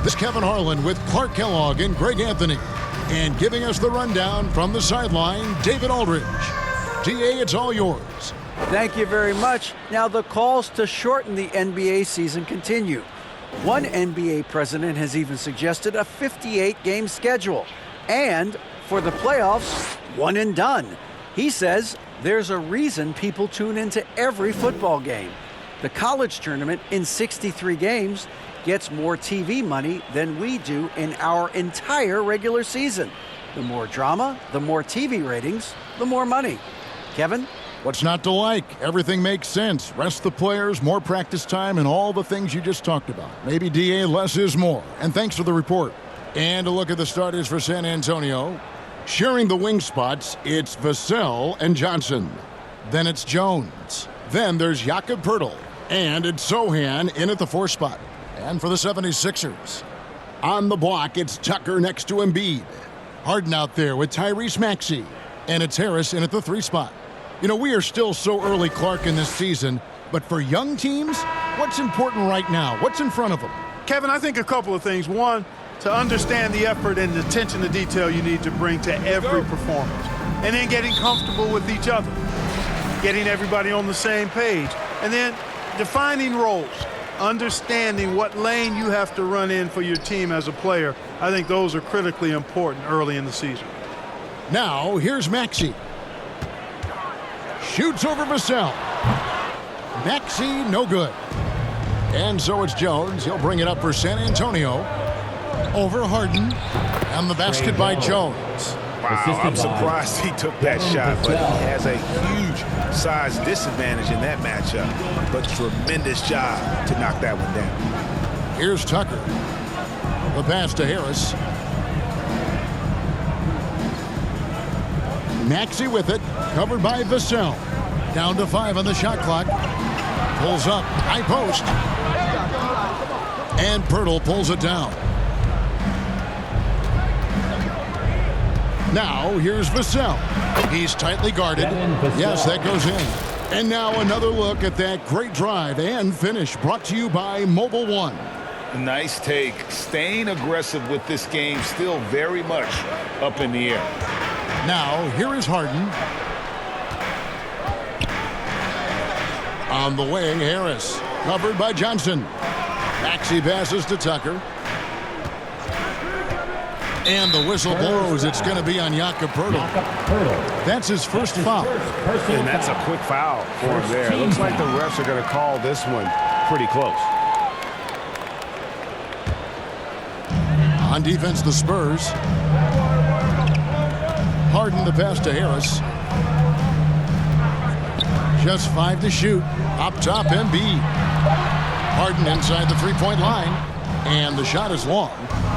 This is Kevin Harlan with Clark Kellogg and Greg Anthony. And giving us the rundown from the sideline, David Aldridge. DA, it's all yours. Thank you very much. Now the calls to shorten the NBA season continue. One NBA president has even suggested a 58-game schedule. And for the playoffs, one and done. He says there's a reason people tune into every football game. The college tournament in 63 games gets more TV money than we do in our entire regular season. The more drama, the more TV ratings, the more money. Kevin? What's not to like? Everything makes sense. Rest the players, more practice time, and all the things you just talked about. Maybe, DA, less is more. And thanks for the report. And a look at the starters for San Antonio. Sharing the wing spots, it's Vassell and Johnson. Then it's Jones. Then there's Jakob Poeltl. And it's Sohan in at the 4 spot. And for the 76ers, on the block, it's Tucker next to Embiid. Harden out there with Tyrese Maxey. And it's Harris in at the 3 spot. You know, we are still so early, Clark, in this season. But for young teams, what's important right now? What's in front of them? Kevin, I think a couple of things. One, to understand the effort and the attention to detail you need to bring to every performance. And then getting comfortable with each other. Getting everybody on the same page. And then defining roles. Understanding what lane you have to run in for your team as a player. I think those are critically important early in the season. Now, here's Maxey. Shoots over Vassell. Maxey, no good. And so it's Jones. He'll bring it up for San Antonio. Over Harden. And the basket by Jones. Wow, I'm surprised he took that shot, but he has a huge size disadvantage in that matchup. But tremendous job to knock that one down. Here's Tucker. The pass to Harris. Maxey with it, covered by Vassell. Down to 5 on the shot clock. Pulls up, high post. And Poeltl pulls it down. Now, here's Vassell. He's tightly guarded. Yes, that goes in. And now another look at that great drive and finish brought to you by Mobile One. Nice take. Staying aggressive with this game, still very much up in the air. Now, here is Harden. On the wing, Harris. Covered by Johnson. Maxey passes to Tucker. And the whistle blows. It's going to be on Jakob Poeltl. That's his first foul. And that's a quick foul for him there. It looks like the refs are going to call this one pretty close. On defense, the Spurs. Harden the pass to Harris. Just 5 to shoot. Up top, Embiid. Harden inside the 3-point line. And the shot is long.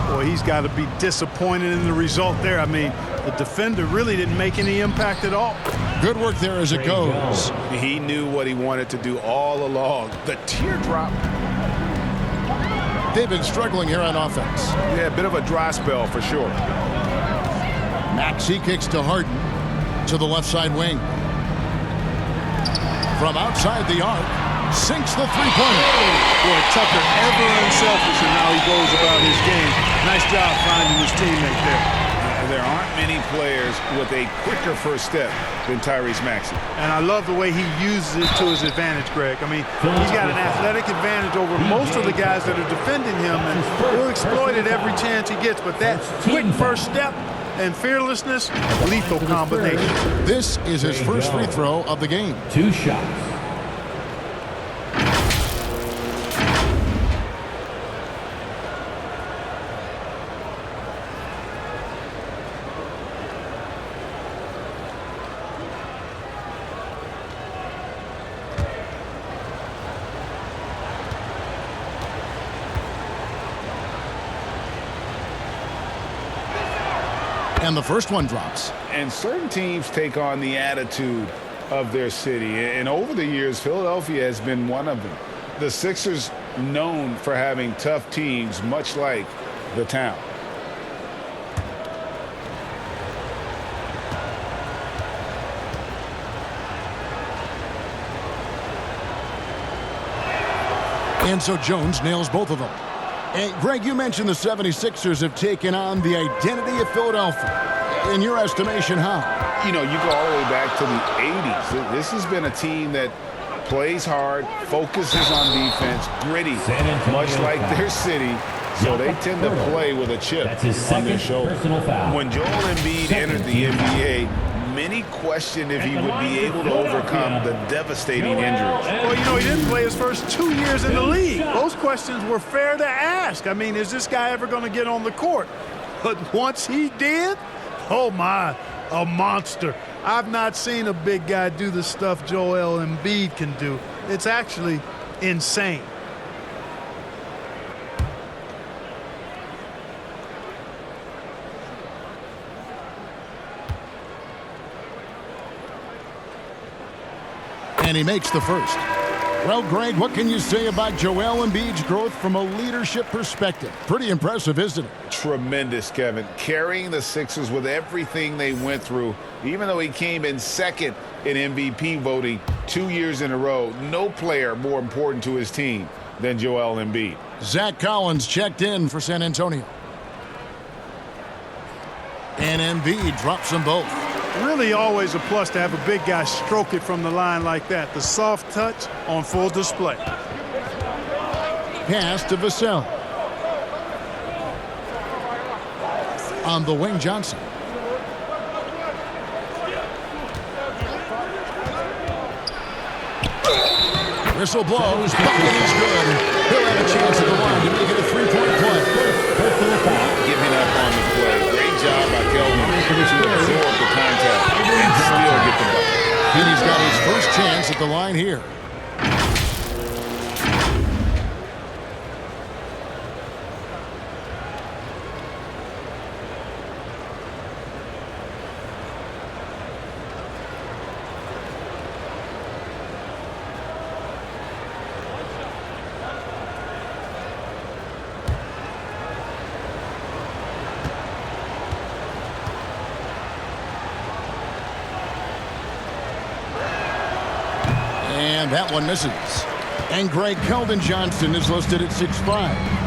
Boy, he's got to be disappointed in the result there. I mean, the defender really didn't make any impact at all. Good work there as it goes. He knew what he wanted to do all along. The teardrop. They've been struggling here on offense. Yeah, a bit of a dry spell for sure. Maxey kicks to Harden to the left side wing. From outside the arc, sinks the 3-pointer. Boy, Tucker ever unselfish in how he goes about his game. Nice job finding his teammate there. There aren't many players with a quicker first step than Tyrese Maxey. And I love the way he uses it to his advantage, Greg. I mean, he's got an athletic advantage over most of the guys that are defending him, and he'll exploit it every chance he gets. But that quick first step and fearlessness, lethal combination. This is his first free throw of the game. 2 shots. And the first one drops. And certain teams take on the attitude of their city. And over the years, Philadelphia has been one of them. The Sixers known for having tough teams, much like the town. And so Jones nails both of them. Hey, Greg, you mentioned the 76ers have taken on the identity of Philadelphia. In your estimation, how? You know, you go all the way back to the 80s. This has been a team that plays hard, focuses on defense, gritty, much like their city. So they tend to play with a chip on their shoulder. When Joel Embiid entered the NBA, many questioned if he would be able to overcome the devastating injuries. Well, you know, he didn't play his first 2 years in the league. Those questions were fair to ask. I mean, is this guy ever going to get on the court? But once he did, oh my, a monster. I've not seen a big guy do the stuff Joel Embiid can do. It's actually insane. And he makes the first. Well, Greg, what can you say about Joel Embiid's growth from a leadership perspective? Pretty impressive, isn't it? Tremendous, Kevin. Carrying the Sixers with everything they went through, even though he came in second in MVP voting 2 years in a row, no player more important to his team than Joel Embiid. Zach Collins checked in for San Antonio. And Embiid drops them both. Really always a plus to have a big guy stroke it from the line like that. The soft touch on full display. Pass to Vassell. On the wing, Johnson. Whistle blows. Bucket is good. He'll have a chance at the line to make it a three-point play. Giving up on the play. Great job by Kelvin to absorb the contact and still get the bucket. He's got his first chance at the line here. And that one misses. And Greg, Keldon Johnson is listed at 6'5",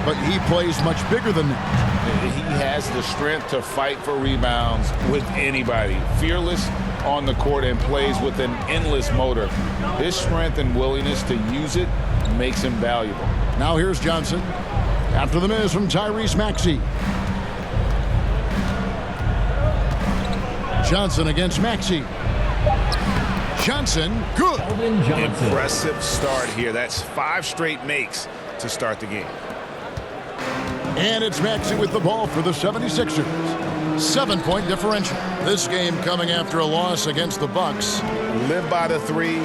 but he plays much bigger than that. He has the strength to fight for rebounds with anybody. Fearless on the court and plays with an endless motor. His strength and willingness to use it makes him valuable. Now here's Johnson. After the miss from Tyrese Maxey. Johnson against Maxey. Johnson, good. Impressive start here. That's 5 straight makes to start the game. And it's Maxey with the ball for the 76ers. 7-point differential. This game coming after a loss against the Bucks. Live by the 3,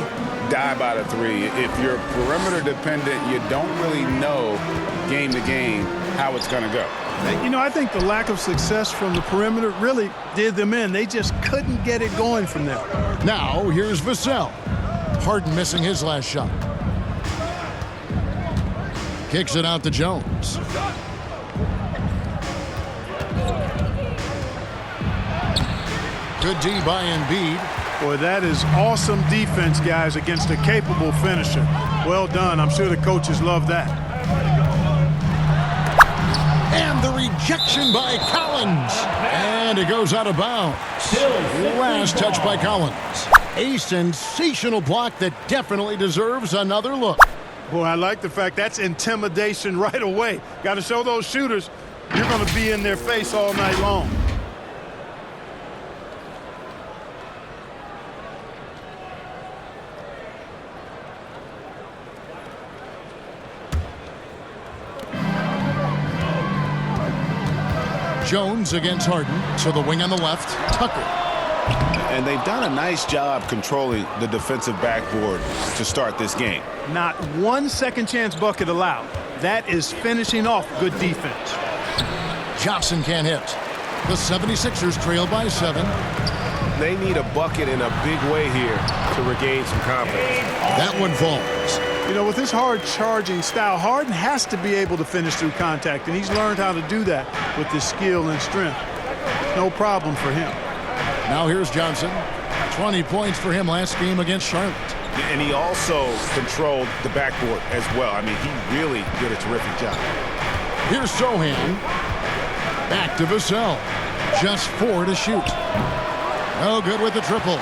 die by the 3. If you're perimeter dependent, you don't really know game to game how it's going to go. You know, I think the lack of success from the perimeter really did them in. They just couldn't get it going from there. Now, here's Vassell. Harden missing his last shot. Kicks it out to Jones. Good D by Embiid. Boy, that is awesome defense, guys, against a capable finisher. Well done. I'm sure the coaches love that. And the rejection by Collins. And it goes out of bounds. Last touch by Collins. A sensational block that definitely deserves another look. Boy, I like the fact that's intimidation right away. Got to show those shooters you're going to be in their face all night long. Jones against Harden. To the wing on the left. Tucker. And they've done a nice job controlling the defensive backboard to start this game. Not one second chance bucket allowed. That is finishing off good defense. Johnson can't hit. The 76ers trail by 7. They need a bucket in a big way here to regain some confidence. That one falls. You know, with his hard charging style, Harden has to be able to finish through contact, and he's learned how to do that with his skill and strength. No problem for him. Now here's Johnson. 20 points for him last game against Charlotte. And he also controlled the backboard as well. I mean, he really did a terrific job. Here's Sohan. Back to Vassell. Just 4 to shoot. No good with the triple.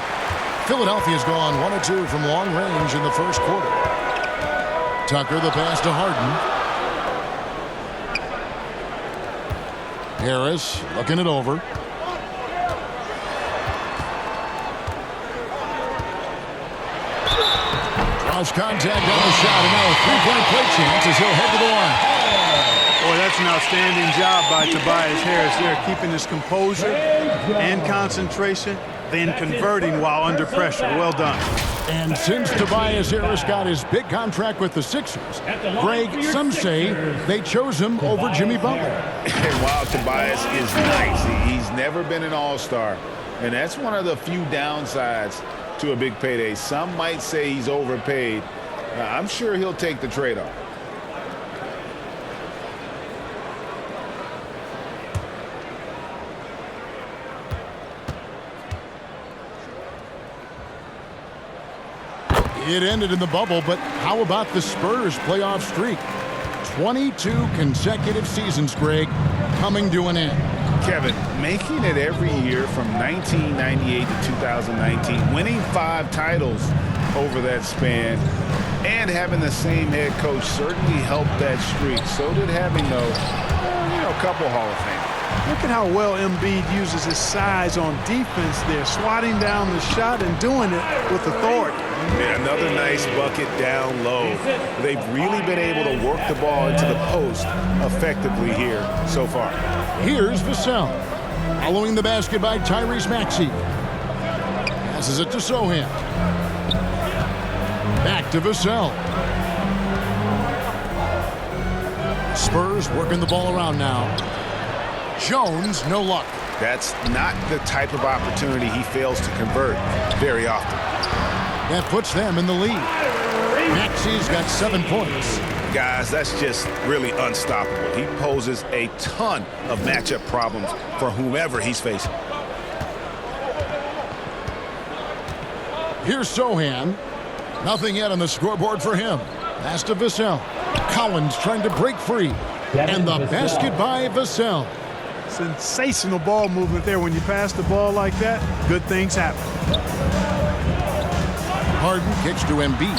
Philadelphia's gone 1 of 2 from long range in the first quarter. Tucker the pass to Harden. Harris looking it over. Draws contact on the shot, and now a three-point play chance as he'll head to the line. Boy, that's an outstanding job by Tobias Harris there, keeping his composure and concentration, then converting while under pressure. Well done. And since Tobias Harris got his big contract with the Sixers, Greg, some say they chose him over Jimmy Butler. And while Tobias is nice, he's never been an all-star. And that's one of the few downsides to a big payday. Some might say he's overpaid. I'm sure he'll take the trade-off. It ended in the bubble, but how about the Spurs playoff streak? 22 consecutive seasons, Greg, coming to an end. Kevin, making it every year from 1998 to 2019, winning 5 titles over that span, and having the same head coach certainly helped that streak. So did having a couple Hall of Fame. Look at how well Embiid uses his size on defense there, swatting down the shot and doing it with authority. And another nice bucket down low. They've really been able to work the ball into the post effectively here so far. Here's Vassell. Following the basket by Tyrese Maxey. Passes it to Sohan. Back to Vassell. Spurs working the ball around now. Jones, no luck. That's not the type of opportunity he fails to convert very often. That puts them in the lead. Maxey's got 7 points. Guys, that's just really unstoppable. He poses a ton of matchup problems for whomever he's facing. Here's Sohan. Nothing yet on the scoreboard for him. Pass to Vassell. Collins trying to break free. And the basket by Vassell. Sensational ball movement there. When you pass the ball like that, good things happen. Harden kicks to Embiid.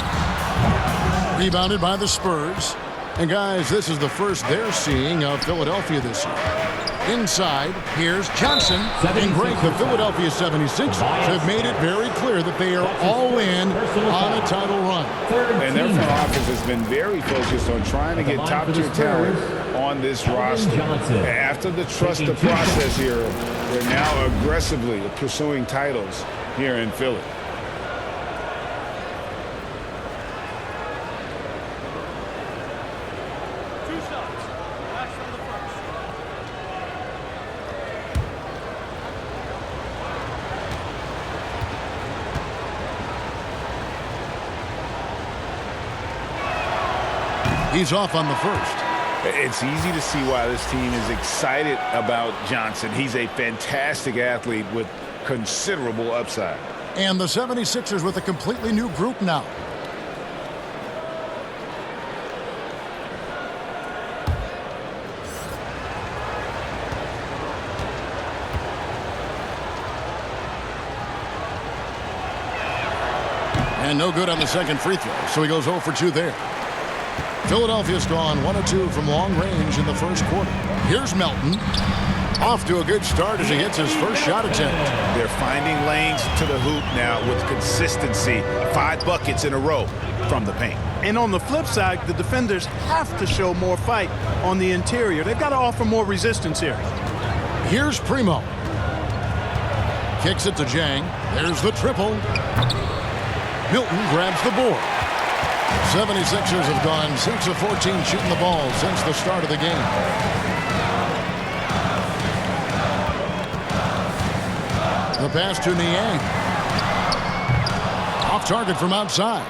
Rebounded by the Spurs. And guys, this is the first they're seeing of Philadelphia this year. Inside, here's Johnson. And Greg, the Philadelphia 76ers have made it very clear that they are all in on a title run. And their front office has been very focused on trying to get top-tier talent on this roster. After the trust the process here, they're now aggressively pursuing titles here in Philly. He's off on the first. It's easy to see why this team is excited about Johnson. He's a fantastic athlete with considerable upside. And the 76ers with a completely new group now. And no good on the second free throw, so he goes 0 for 2 there. Philadelphia's gone 1 of 2 from long range in the first quarter. Here's Melton. Off to a good start as he hits his first shot attempt. They're finding lanes to the hoop now with consistency. 5 buckets in a row from the paint. And on the flip side, the defenders have to show more fight on the interior. They've got to offer more resistance here. Here's Primo. Kicks it to Jang. There's the triple. Milton grabs the board. 76ers have gone 6 of 14 shooting the ball since the start of the game. The pass to Niang. Off target from outside.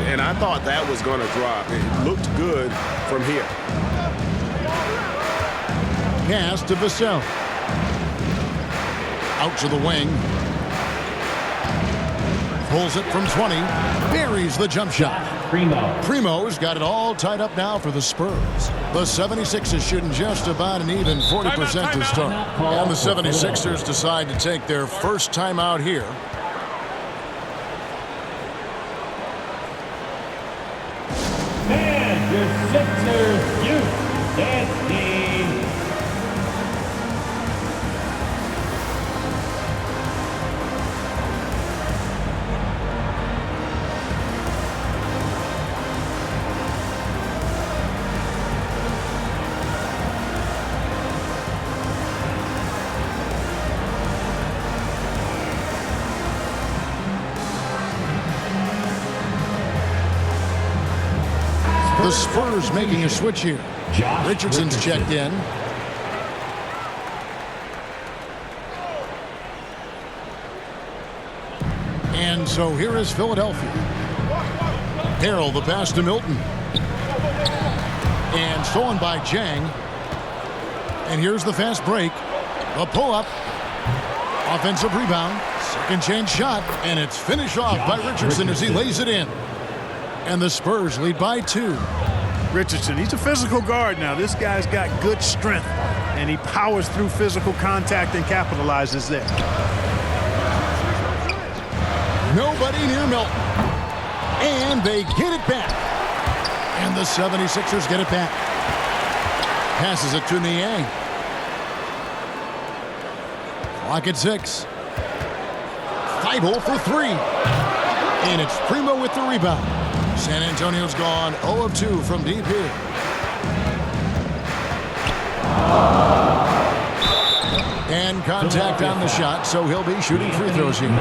And I thought that was going to drop. It looked good from here. Pass to Vassell. Out to the wing. Pulls it from 20. Buries the jump shot. Primo's got it all tied up now for the Spurs. The 76ers shooting just about an even 40% to start. And the 76ers decide to take their first timeout here. And your Sixers youth dance team. The Spurs making a switch here. Richardson's checked in. And so here is Philadelphia. Harrell, the pass to Milton. And stolen by Jang. And here's the fast break. A pull-up. Offensive rebound. Second chance shot. And it's finished off by Richardson as he lays it in. And the Spurs lead by 2. Richardson, he's a physical guard now. This guy's got good strength, and he powers through physical contact and capitalizes there. Nobody near Milton. And they get it back. And the 76ers get it back. Passes it to Niang. Clock at 6. Feibel for 3. And it's Primo with the rebound. San Antonio's gone 0 of 2 from deep here. And contact on the shot, so he'll be shooting free throws here. And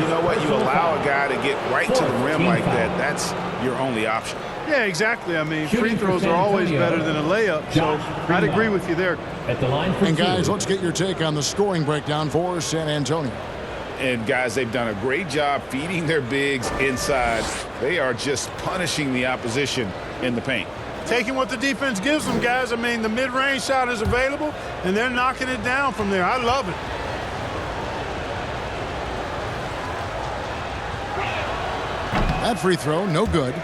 you know what? You allow a guy to get right to the rim like that. That's your only option. Yeah, exactly. I mean, free throws are always better than a layup, so I'd agree with you there. And guys, let's get your take on the scoring breakdown for San Antonio. And guys, they've done a great job feeding their bigs inside. They are just punishing the opposition in the paint. Taking what the defense gives them, guys. I mean, the mid-range shot is available, and they're knocking it down from there. I love it. That free throw, no good.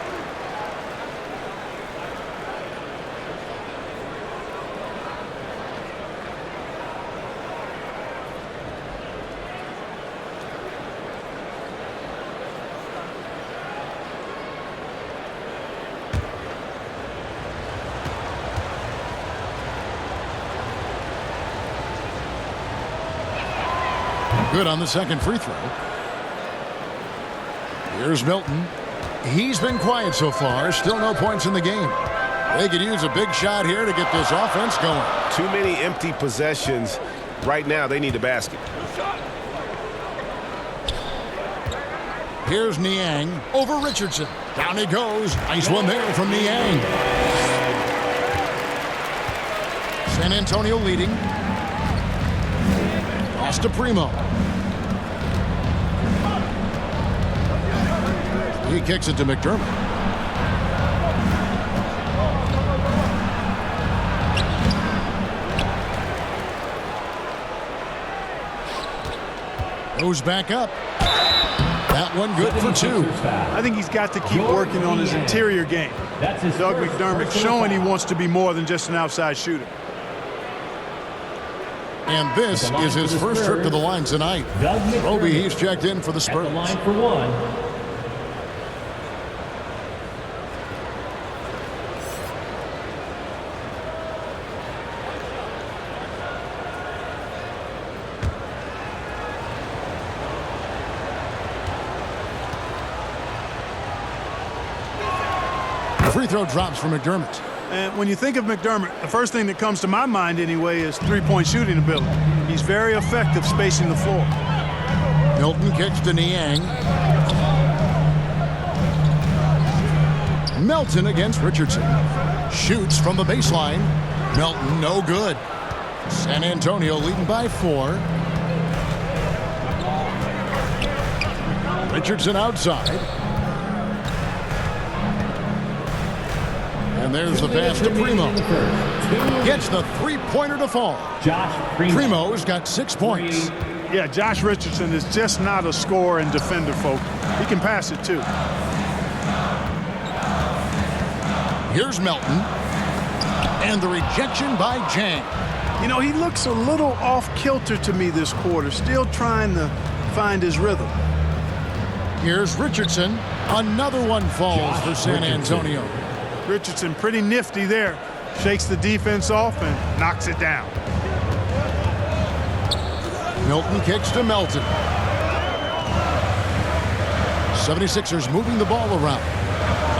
Good on the second free throw. Here's Milton. He's been quiet so far. Still no points in the game. They could use a big shot here to get this offense going. Too many empty possessions. Right now, they need a basket. Here's Niang over Richardson. Down he goes. Nice one there from Niang. San Antonio leading. Pass to Primo. He kicks it to McDermott. Goes back up. That one good for 2. I think he's got to keep working on his interior game. Doug McDermott showing he wants to be more than just an outside shooter. And this is his first trip to the line tonight. Roby, he's checked in for the Spurs. At the line for 1. Free throw drops for McDermott. And when you think of McDermott, the first thing that comes to my mind anyway is three-point shooting ability. He's very effective spacing the floor. Milton kicks to Niang. Melton against Richardson. Shoots from the baseline. Melton, no good. San Antonio leading by 4. Richardson outside. And there's the pass to Primo. Gets the three-pointer to fall. Primo's got 6 points. Yeah, Josh Richardson is just not a scorer and defender, folks. He can pass it, too. Here's Melton. And the rejection by Jang. You know, he looks a little off-kilter to me this quarter, still trying to find his rhythm. Here's Richardson. Another one falls for San Antonio. Richardson pretty nifty there. Shakes the defense off and knocks it down. Milton kicks to Melton. 76ers moving the ball around.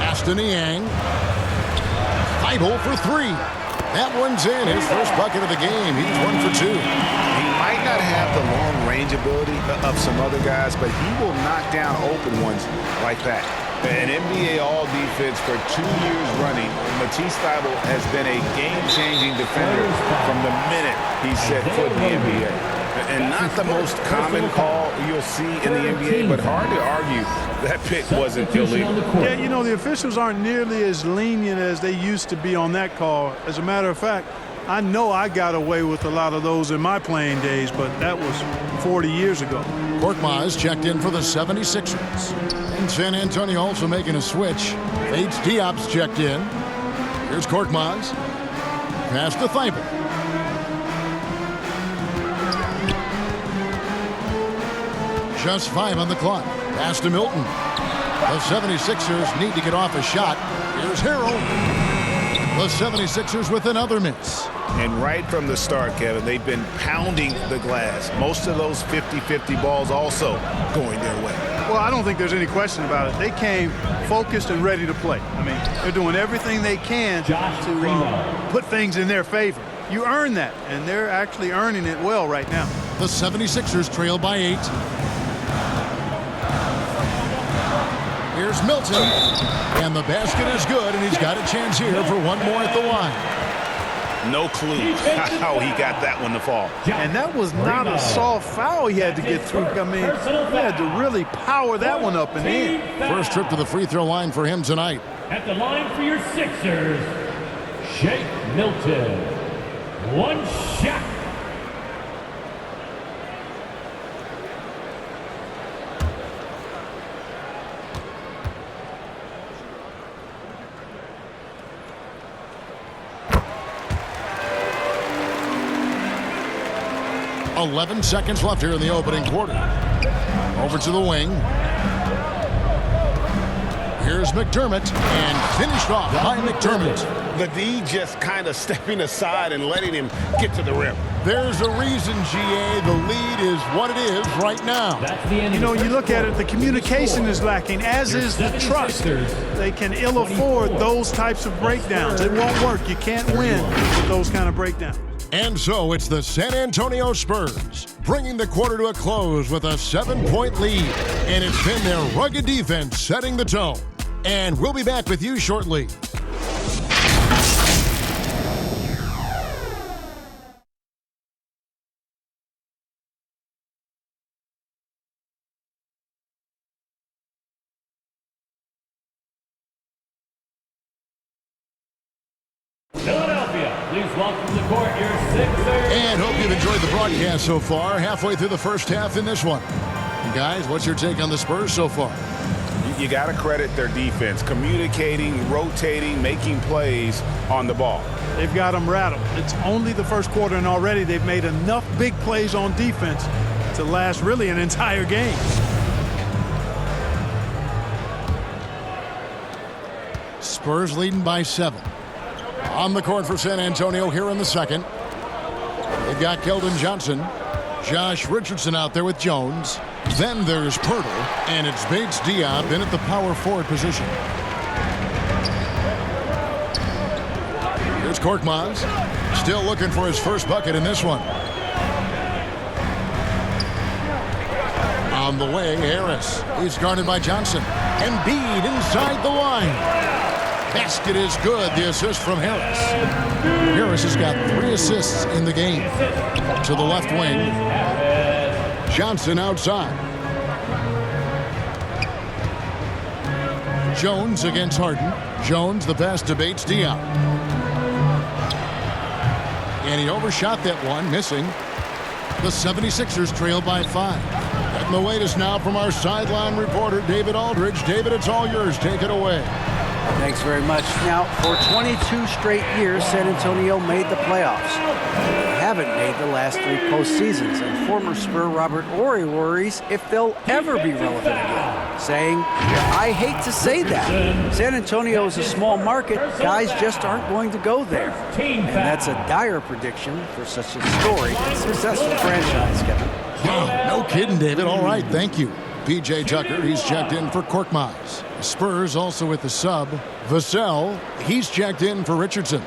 Pass to Niang. Thibault for three. That one's in. His first bucket of the game. He's 1 for 2. He might not have the long-range ability of some other guys, but he will knock down open ones like that. An NBA All-Defense for 2 years running, Matisse Thybulle has been a game-changing defender from the minute he set foot in the NBA. And not the most common call you'll see in the NBA, but hard to argue that pick wasn't illegal. Yeah, you know, the officials aren't nearly as lenient as they used to be on that call. As a matter of fact, I know I got away with a lot of those in my playing days, but that was 40 years ago. Korkmaz checked in for the 76ers. And San Antonio also making a switch. Bates Diop's checked in. Here's Korkmaz. Pass to Thibault. Just 5 on the clock. Pass to Milton. The 76ers need to get off a shot. Here's Harrell. The 76ers with another miss. And right from the start, Kevin, they've been pounding the glass. Most of those 50-50 balls also going their way. Well, I don't think there's any question about it. They came focused and ready to play. I mean, they're doing everything they can to put things in their favor. You earn that, and they're actually earning it well right now. The 76ers trail by 8. Here's Milton, and the basket is good, and he's got a chance here for one more at the line. No clue how he got that one to fall. And that was not a soft foul he had to get through. I mean, he had to really power that one up and in. First trip to the free throw line for him tonight. At the line for your Sixers, Shake Milton. One shot. .11 seconds left here in the opening quarter. Over to the wing. Here's McDermott, and finished off by McDermott. The D just kind of stepping aside and letting him get to the rim. There's a reason, GA, the lead is what it is right now. You know, you look at it, the communication is lacking, as is the trust. They can ill afford those types of breakdowns. It won't work. You can't win with those kind of breakdowns. And so it's the San Antonio Spurs bringing the quarter to a close with a 7-point lead. And it's been their rugged defense setting the tone. And we'll be back with you shortly. Philadelphia, please welcome to the court your Sixers. And hope you've enjoyed the broadcast so far. Halfway through the first half in this one. Guys, what's your take on the Spurs so far? You got to credit their defense, communicating, rotating, making plays on the ball. They've got them rattled. It's only the first quarter, and already they've made enough big plays on defense to last really an entire game. Spurs leading by 7. On the court for San Antonio here in the second. They've got Keldon Johnson. Josh Richardson out there with Jones. Then there's Pirtle, and it's Bates Diop in at the power forward position. Here's Korkmaz, still looking for his first bucket in this one. On the way, Harris. He's guarded by Johnson. Embiid inside the line. Basket is good. The assist from Harris. Harris has got 3 assists in the game. To the left wing. Johnson outside. Jones against Harden. Jones the pass to Bates Diop. And he overshot that one, missing. The 76ers trail by 5. Getting the latest now from our sideline reporter, David Aldridge. David, it's all yours. Take it away. Thanks very much. Now, for 22 straight years, San Antonio made the playoffs. They haven't made the last 3 postseasons, and former Spur Robert Ory worries if they'll ever be relevant again, saying, I hate to say that. San Antonio is a small market. Guys just aren't going to go there. And that's a dire prediction for such a storied and successful franchise, Kevin. No kidding, David. All right, thank you. P.J. Tucker, he's checked in for Korkmaz. Spurs also with the sub. Vassell, he's checked in for Richardson.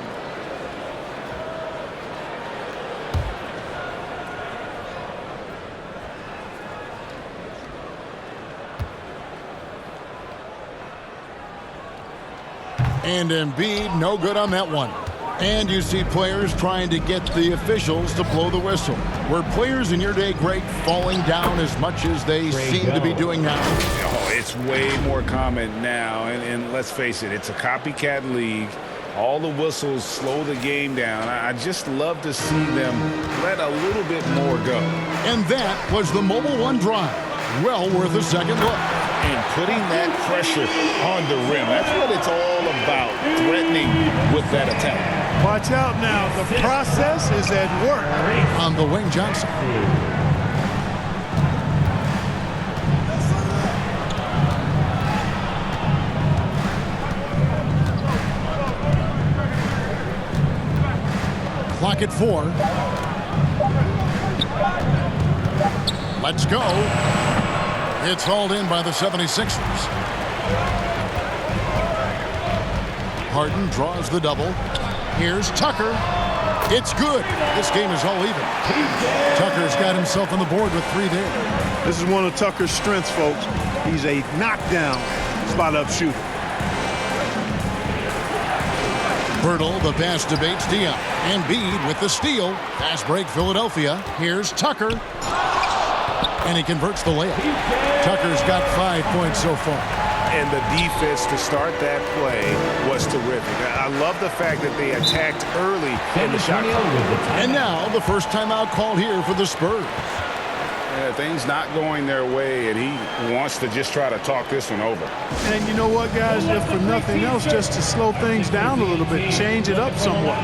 And Embiid, no good on that one. And you see players trying to get the officials to blow the whistle. Were players in your day great falling down as much as they seem to be doing now? Oh, it's way more common now. And let's face it, it's a copycat league. All the whistles slow the game down. I just love to see them let a little bit more go. And that was the Mobile One drive. Well worth a second look. And putting that pressure on the rim. That's what it's all about, threatening with that attack. Watch out now. The process is at work. On the wing, Johnson. Clock at 4. Let's go. It's hauled in by the 76ers. Harden draws the double. Here's Tucker. It's good. This game is all even. Tucker's got himself on the board with 3 there. This is one of Tucker's strengths, folks. He's a knockdown spot-up shooter. Bertle, the pass debates Dion. Embiid with the steal. Fast break, Philadelphia. Here's Tucker. And he converts the layup. Tucker's got 5 points so far. And the defense to start that play was terrific. I love the fact that they attacked early in the shot clock. And now the first timeout called here for the Spurs. Things not going their way, and he wants to just try to talk this one over. And you know what, guys? If for nothing else, just to slow things down a little bit, change it up somewhat.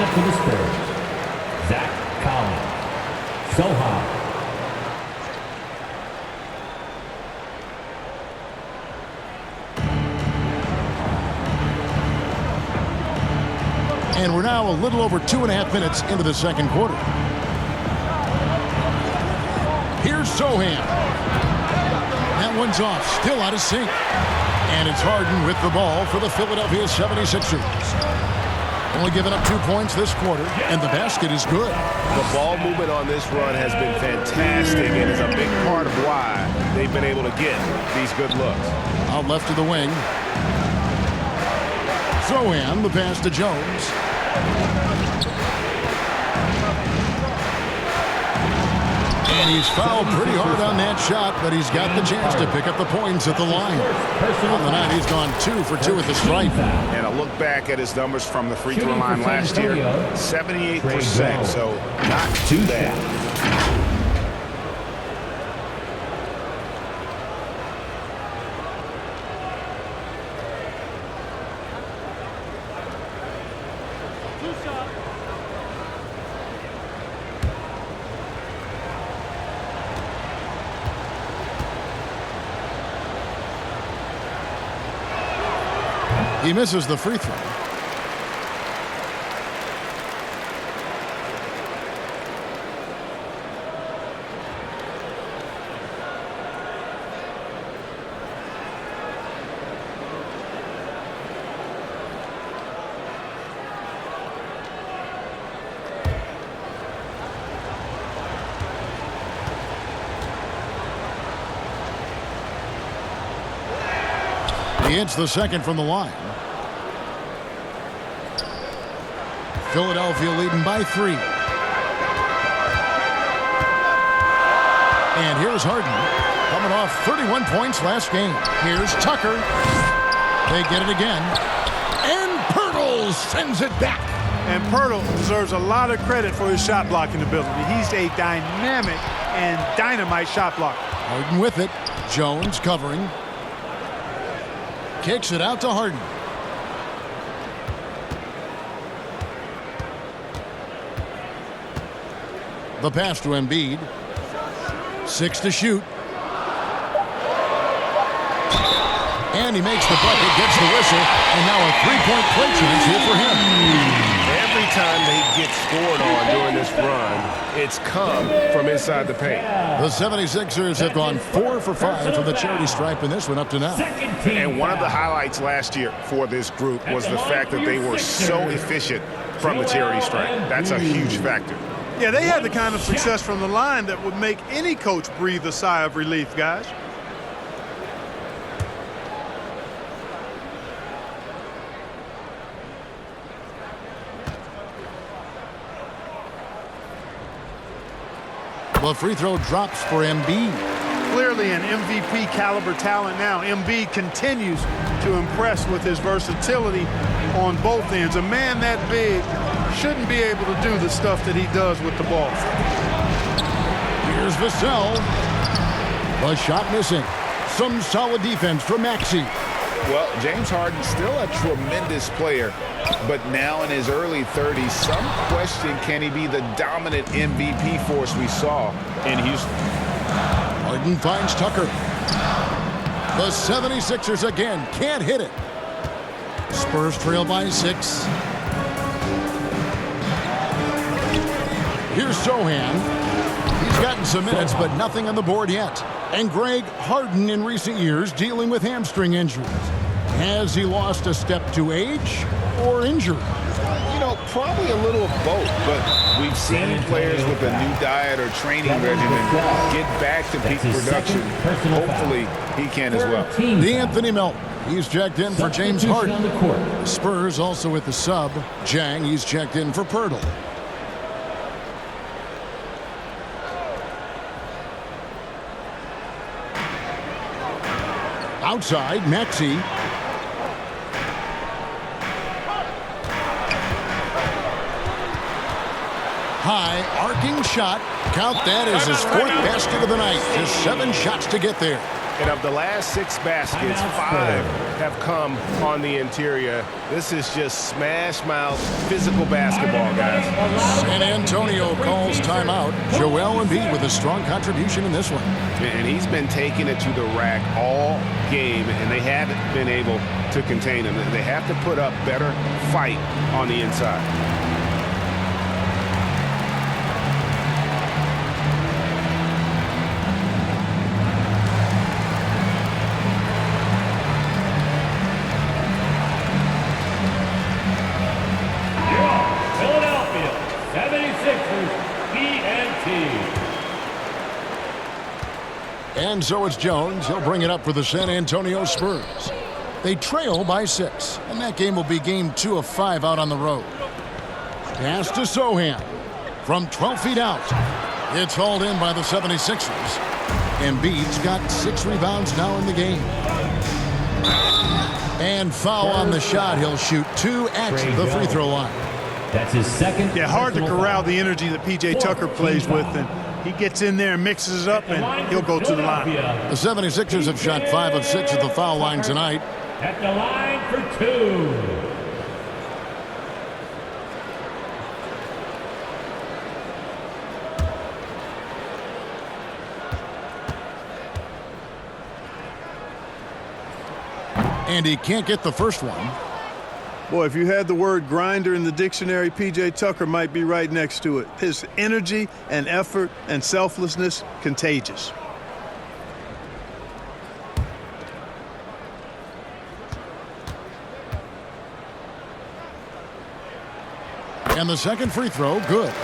For the Spurs, Zach Collins, Soha. And we're now a little over 2.5 minutes into the second quarter. Here's Sohan. That one's off, still out of sync. And it's Harden with the ball for the Philadelphia 76ers. Only giving up 2 points this quarter, and the basket is good. The ball movement on this run has been fantastic and is a big part of why they've been able to get these good looks. Out left of the wing. Sohan, the pass to Jones. And he's fouled pretty hard on that shot, but he's got the chance to pick up the points at the line. On the night, he's gone 2 for 2 at the stripe. And a look back at his numbers from the free throw line last year, 78%, so not too bad. He misses the free throw. He hits the second from the line. Philadelphia leading by 3. And here's Harden, coming off 31 points last game. Here's Tucker. They get it again. And Pirtle sends it back. And Pirtle deserves a lot of credit for his shot blocking ability. He's a dynamic and dynamite shot blocker. Harden with it. Jones covering. Kicks it out to Harden. The pass to Embiid. 6 to shoot. And he makes the bucket, gets the whistle, and now a three-point play chance here for him. Every time they get scored on during this run, it's come from inside the paint. The 76ers have gone 4 for 5 from the charity stripe in this one up to now. And one of the highlights last year for this group was the fact that they were so efficient from the charity stripe. That's a huge factor. Yeah, they had the kind of success from the line that would make any coach breathe a sigh of relief, guys. The free throw drops for Embiid. Clearly an MVP caliber talent now. Embiid continues to impress with his versatility on both ends. A man that big shouldn't be able to do the stuff that he does with the ball. Here's Vassell. The shot missing. Some solid defense from Maxey. Well, James Harden still a tremendous player, but now in his early 30s, some question, can he be the dominant MVP force we saw in Houston? Harden finds Tucker. The 76ers again can't hit it. Spurs trail by 6. Here's Sohan. He's gotten some minutes, but nothing on the board yet. And Greg, Harden in recent years dealing with hamstring injuries. Has he lost a step to age or injury? You know, probably a little of both, but we've seen players with a new diet or training regimen get back to peak production. Hopefully, he can as well. D'Anthony Melton. He's checked in for James Harden. The Spurs also with the sub. Jang, he's checked in for Pirtle. Outside, Maxey. High, arcing shot. Count that as his 4th basket of the night. Just 7 shots to get there. And of the last 6 baskets, 5 have come on the interior. This is just smash mouth physical basketball, guys. San Antonio calls timeout. Joel Embiid with a strong contribution in this one. And he's been taking it to the rack all game, and they haven't been able to contain him. They have to put up better fight on the inside. And so it's Jones. He'll bring it up for the San Antonio Spurs. They trail by 6, and that game will be game 2 of 5 out on the road. Pass to Sohan from 12 feet out. It's hauled in by the 76ers. Embiid's got 6 rebounds now in the game. And foul on the shot. He'll shoot 2 at the free throw line. That's his second. Yeah, hard to corral the energy that P.J. Tucker plays with, and he gets in there and mixes it up, and he'll go to the line. The 76ers have shot 5 of 6 at the foul line tonight. At the line for 2. And he can't get the first one. Boy, if you had the word grinder in the dictionary, P.J. Tucker might be right next to it. His energy and effort and selflessness, contagious. And the second free throw, good.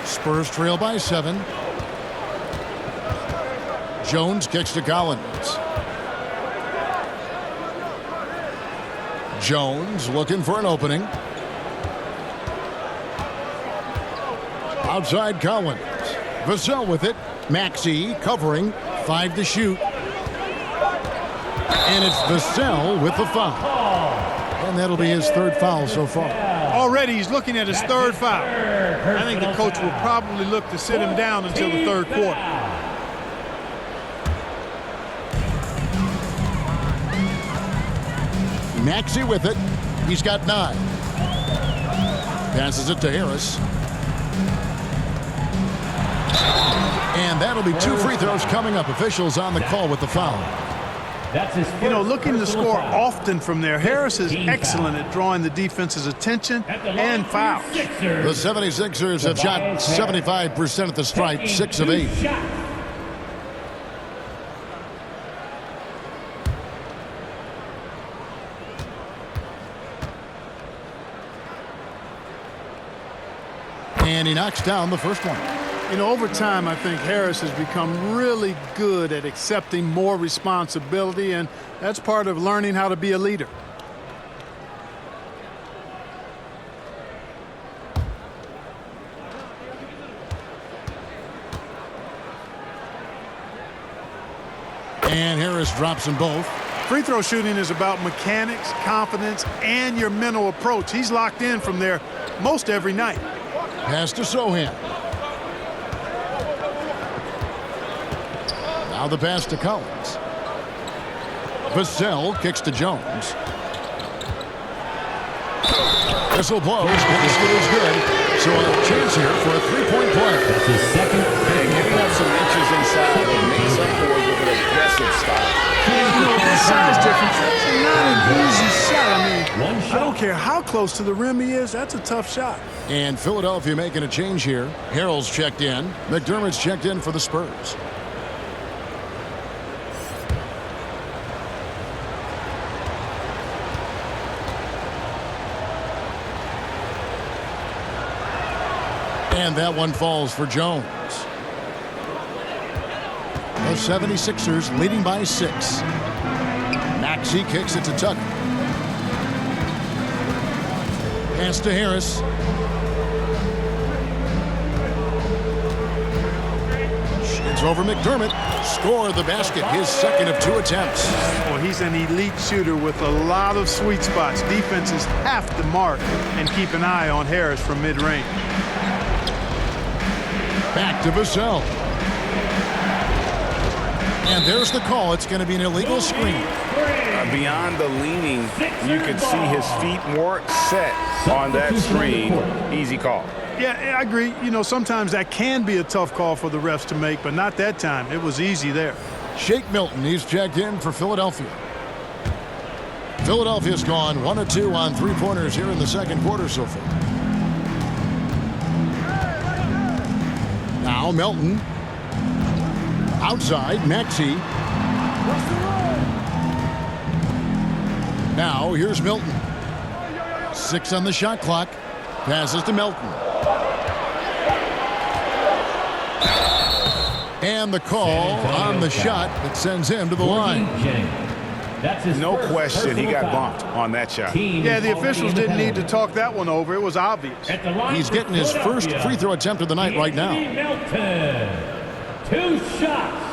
Spurs trail by 7. Jones kicks to Collins. Jones looking for an opening. Outside Collins. Vassell with it. Maxey covering. 5 to shoot. And it's Vassell with the foul. And that'll be his third foul so far. Already he's looking at his third foul. I think the coach will probably look to sit him down until the third quarter. Maxey with it. He's got 9. Passes it to Harris. And that'll be 2 free throws coming up. Officials on the call with the foul. That's his first Looking to score foul. often from there. Harris is excellent at drawing the defense's attention and fouls. The 76ers have shot 75% at the stripe, 6 of 8. And he knocks down the first one. Over time, I think Harris has become really good at accepting more responsibility, and that's part of learning how to be a leader. And Harris drops them both. Free throw shooting is about mechanics, confidence, and your mental approach. He's locked in from there most every night. Pass to Sohan. Now the pass to Collins. Vassell kicks to Jones. Whistle blows. Basket is good. So a chance here for a three-point play. That's his second. And giving up some inches inside and makes up for it with an aggressive style. The size difference, that's not an easy shot. One shot. I don't care how close to the rim he is, that's a tough shot. And Philadelphia making a change here. Harrell's checked in. McDermott's checked in for the Spurs. And that one falls for Jones. The 76ers leading by 6. Maxey kicks it to Tucker. Pass to Harris. Shoots over McDermott. Score the basket. His second of 2 attempts. Well, he's an elite shooter with a lot of sweet spots. Defenses have to mark and keep an eye on Harris from mid-range. Back to Vassell. And there's the call. It's going to be an illegal screen. Beyond the leaning, you could see his feet more set on that screen. Easy call. Yeah, I agree. Sometimes that can be a tough call for the refs to make, but not that time. It was easy there. Shake Milton, he's checked in for Philadelphia. Philadelphia's gone 1 of 2 on three-pointers here in the second quarter so far. Now Milton. Outside, Maxey. Now here's Milton. 6 on the shot clock. Passes to Milton. And the call on the shot that sends him to the line. That's his No first question he got personal bumped foul. on that shot. Yeah, the officials didn't need to talk that one over. It was obvious. At the line He's for getting his first Philadelphia, free throw attempt of the night right now. Milton. 2 shots.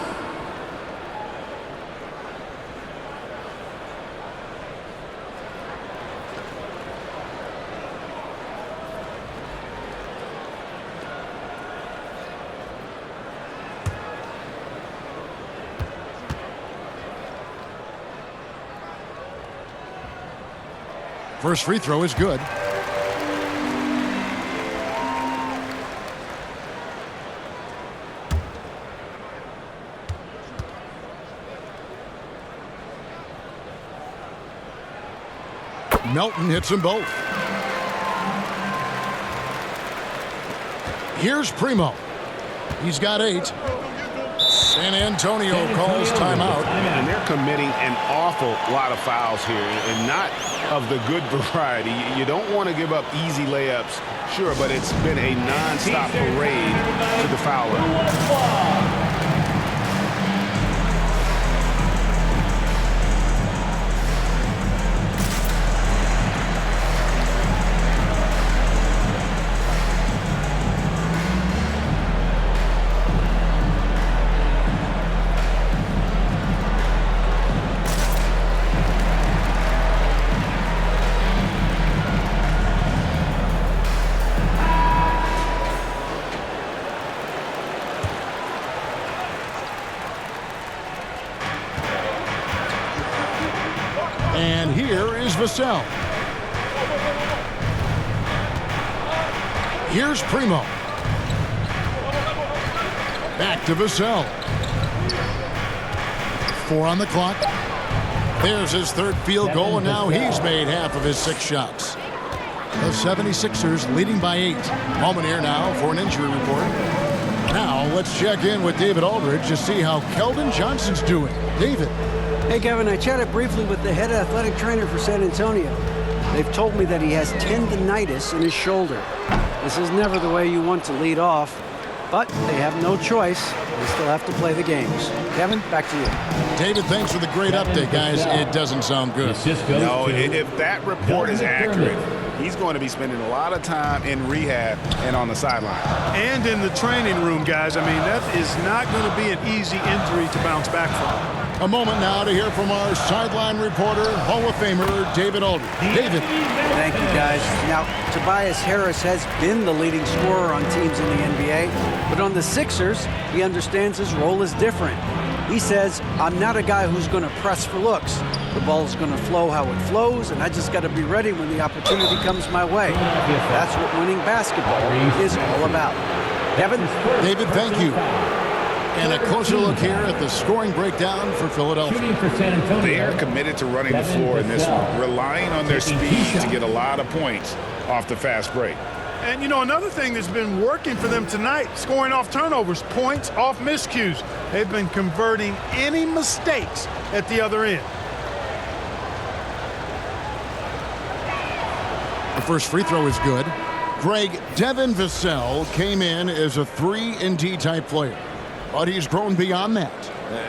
First free throw is good. Melton hits them both. Here's Primo. He's got 8. San Antonio calls timeout. And they're committing an awful lot of fouls here, and not of the good variety. You don't want to give up easy layups, sure, but it's been a non-stop parade to the foul line. And here is Vassell. Here's Primo. Back to Vassell. 4 on the clock. There's his 3rd field goal, and now he's made half of his 6 shots. The 76ers leading by 8. Moment here now for an injury report. Now let's check in with David Aldridge to see how Keldon Johnson's doing. David. Hey, Kevin, I chatted briefly with the head athletic trainer for San Antonio. They've told me that he has tendinitis in his shoulder. This is never the way you want to lead off, but they have no choice. They still have to play the games. Kevin, back to you. David, thanks for the great update, guys. It doesn't sound good. No, if that report is accurate, he's going to be spending a lot of time in rehab and on the sideline. And in the training room, guys. I mean, that is not going to be an easy injury to bounce back from. A moment now to hear from our sideline reporter, Hall of Famer David Aldridge. David. Thank you, guys. Now, Tobias Harris has been the leading scorer on teams in the NBA, but on the Sixers, he understands his role is different. He says, I'm not a guy who's going to press for looks. The ball's going to flow how it flows, and I just got to be ready when the opportunity comes my way. That's what winning basketball is all about. Kevin? David, thank you. And a closer look here at the scoring breakdown for Philadelphia. They are committed to running the floor in this one, relying on their speed to get a lot of points off the fast break. And, you know, another thing that's been working for them tonight, scoring off turnovers, points off miscues. They've been converting any mistakes at the other end. The first free throw is good. Greg, Devin Vassell came in as a 3-and-D type player, but he's grown beyond that.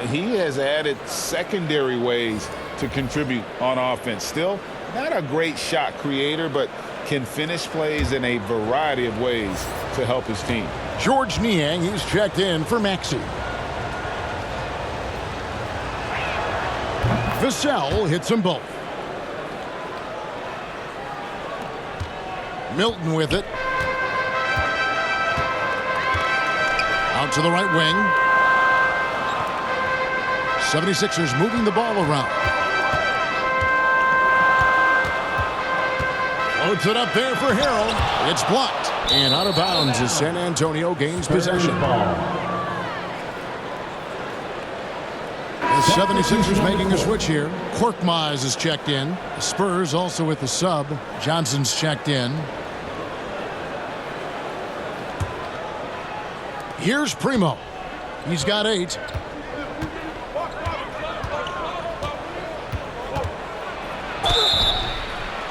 He has added secondary ways to contribute on offense. Still not a great shot creator, but can finish plays in a variety of ways to help his team. George Niang, he's checked in for Maxey. Vassell hits them both. Milton with it. Out to the right wing. 76ers moving the ball around. Floats it up there for Harrell. It's blocked. And out of bounds as San Antonio gains possession. The 76ers making a switch here. Korkmaz is checked in. The Spurs also with the sub. Johnson's checked in. Here's Primo. He's got 8.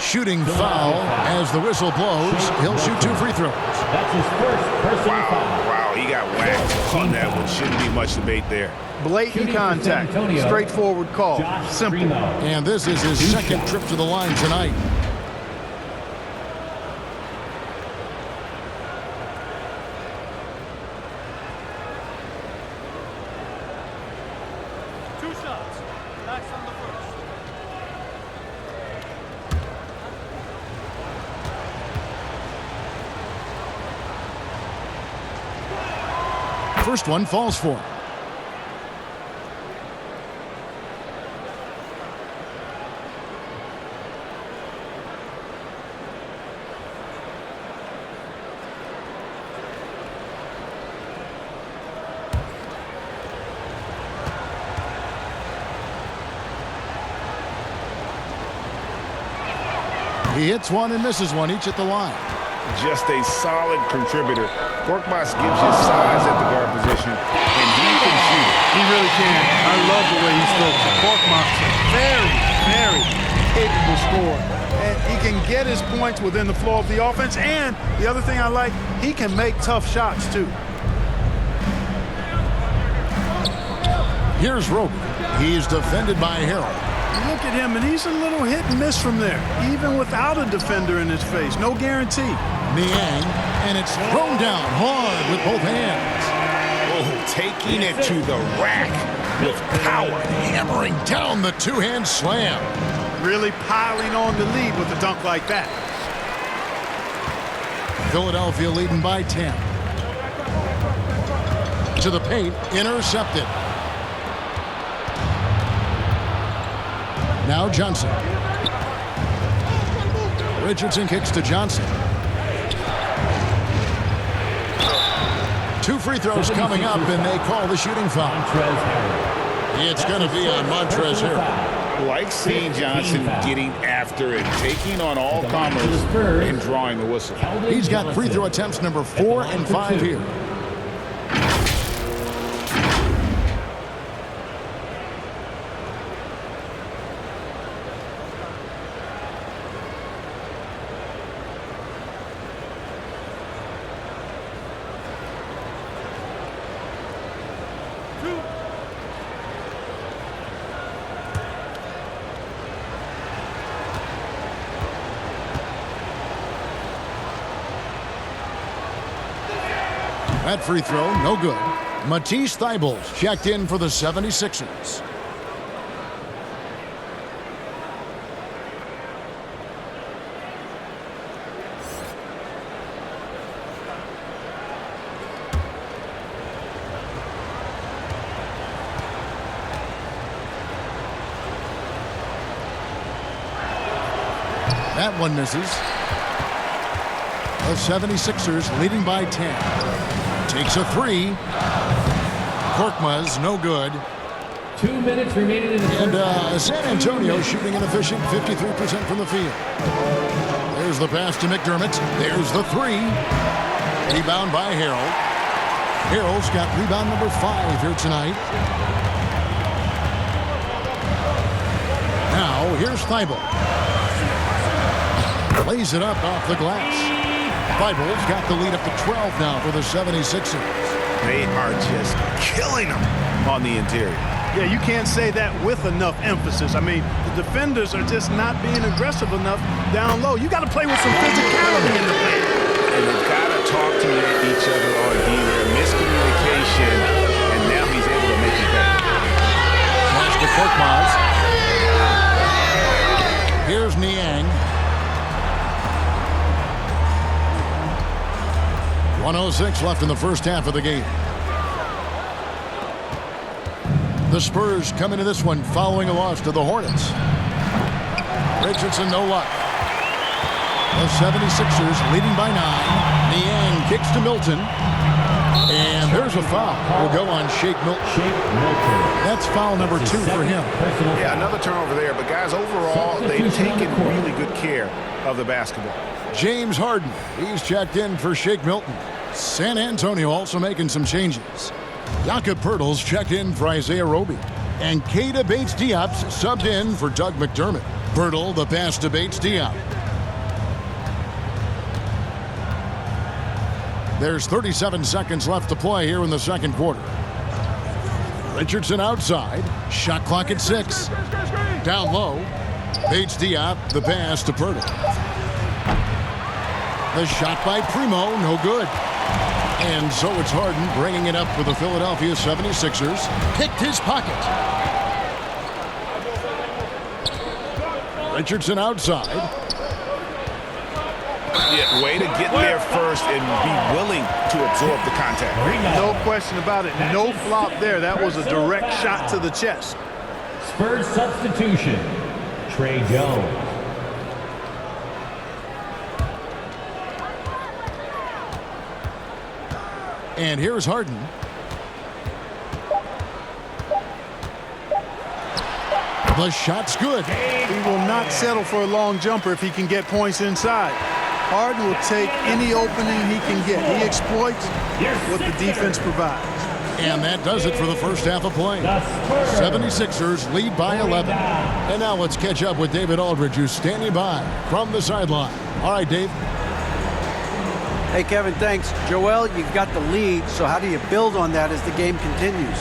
Shooting foul as the whistle blows. He'll shoot 2 free throws. That's his first personal foul. Wow, he got whacked on that one. Shouldn't be much debate there. Blatant contact. Straightforward call. Simple. And this is his second trip to the line tonight. First one falls for him. He hits one and misses one, each at the line. Just a solid contributor. Korkmaz gives you size at the guard position, and he can shoot. He really can. I love the way he strokes it. Korkmaz is a very, very capable scorer. And he can get his points within the flow of the offense. And the other thing I like, he can make tough shots, too. Here's Roby. He's defended by Harrell. Look at him, and he's a little hit and miss from there, even without a defender in his face. No guarantee. Niang, and it's thrown down hard with both hands. Oh, taking it to the rack with power. Hammering down the two-hand slam. Really piling on the lead with a dunk like that. Philadelphia leading by 10. To the paint, intercepted. Now Johnson. Richardson kicks to Johnson. 2 free throws coming up, and they call the shooting foul. It's going to be on Montrezl Harrell. Like seeing Johnson getting after it, taking on all comers and drawing the whistle. He's got free throw attempts number 4 and 5 here. That free throw, no good. Matisse Thybulle checked in for the 76ers. That one misses. The 76ers leading by 10. Takes a 3. Korkmaz, no good. 2 minutes remaining in the And first. San Antonio shooting an efficient 53% from the field. There's the pass to McDermott. There's the 3. Rebound by Harrell. Harrell's got rebound number 5 here tonight. Now, here's Thybulle. Lays it up off the glass. Thybulle's got the lead up to 12 now for the 76ers. They are just killing them on the interior. Yeah, you can't say that with enough emphasis. I mean, the defenders are just not being aggressive enough down low. You got to play with some physicality in the paint. And they've got to talk to each other on D. There miscommunication, and now he's able to make it better. Pass to Korkmaz. Here's Niang. 1:06 left in the first half of the game. The Spurs come into this one following a loss to the Hornets. Richardson, no luck. The 76ers leading by 9. Niang kicks to Milton. And there's a foul. Will go on Shake Milton. That's foul number 2 for him. Yeah, another turnover there. But, guys, overall, they've taken really good care of the basketball. James Harden, he's checked in for Shake Milton. San Antonio also making some changes. Jakob Poeltl's checked in for Isaiah Roby. And Keita Bates-Diop's subbed in for Doug McDermott. Poeltl, the pass to Bates-Diop. There's 37 seconds left to play here in the second quarter. Richardson outside. Shot clock at 6. Down low. Bates-Diop, the pass to Poeltl. The shot by Primo, no good. And so it's Harden bringing it up for the Philadelphia 76ers. Picked his pocket. Richardson outside. Yeah, way to get there first and be willing to absorb the contact. No question about it. No flop there. That was a direct shot to the chest. Spurs substitution. Trey Jones. And here's Harden. The shot's good. He will not settle for a long jumper if he can get points inside. Harden will take any opening he can get. He exploits what the defense provides. And that does it for the first half of play. 76ers lead by 11. And now let's catch up with David Aldridge, who's standing by from the sideline. All right, Dave. Hey, Kevin, thanks. Joel, you've got the lead, so how do you build on that as the game continues?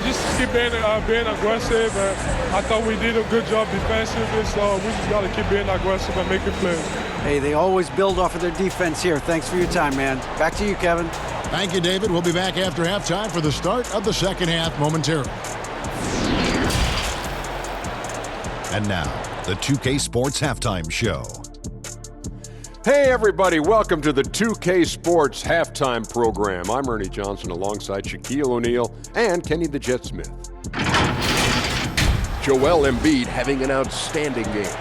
Just keep being aggressive. I thought we did a good job defensively, so we just got to keep being aggressive and making plays. Hey, they always build off of their defense here. Thanks for your time, man. Back to you, Kevin. Thank you, David. We'll be back after halftime for the start of the second half momentarily. And now, the 2K Sports Halftime Show. Hey everybody, welcome to the 2K Sports Halftime Program. I'm Ernie Johnson alongside Shaquille O'Neal and Kenny the Jet Smith. Joel Embiid having an outstanding game.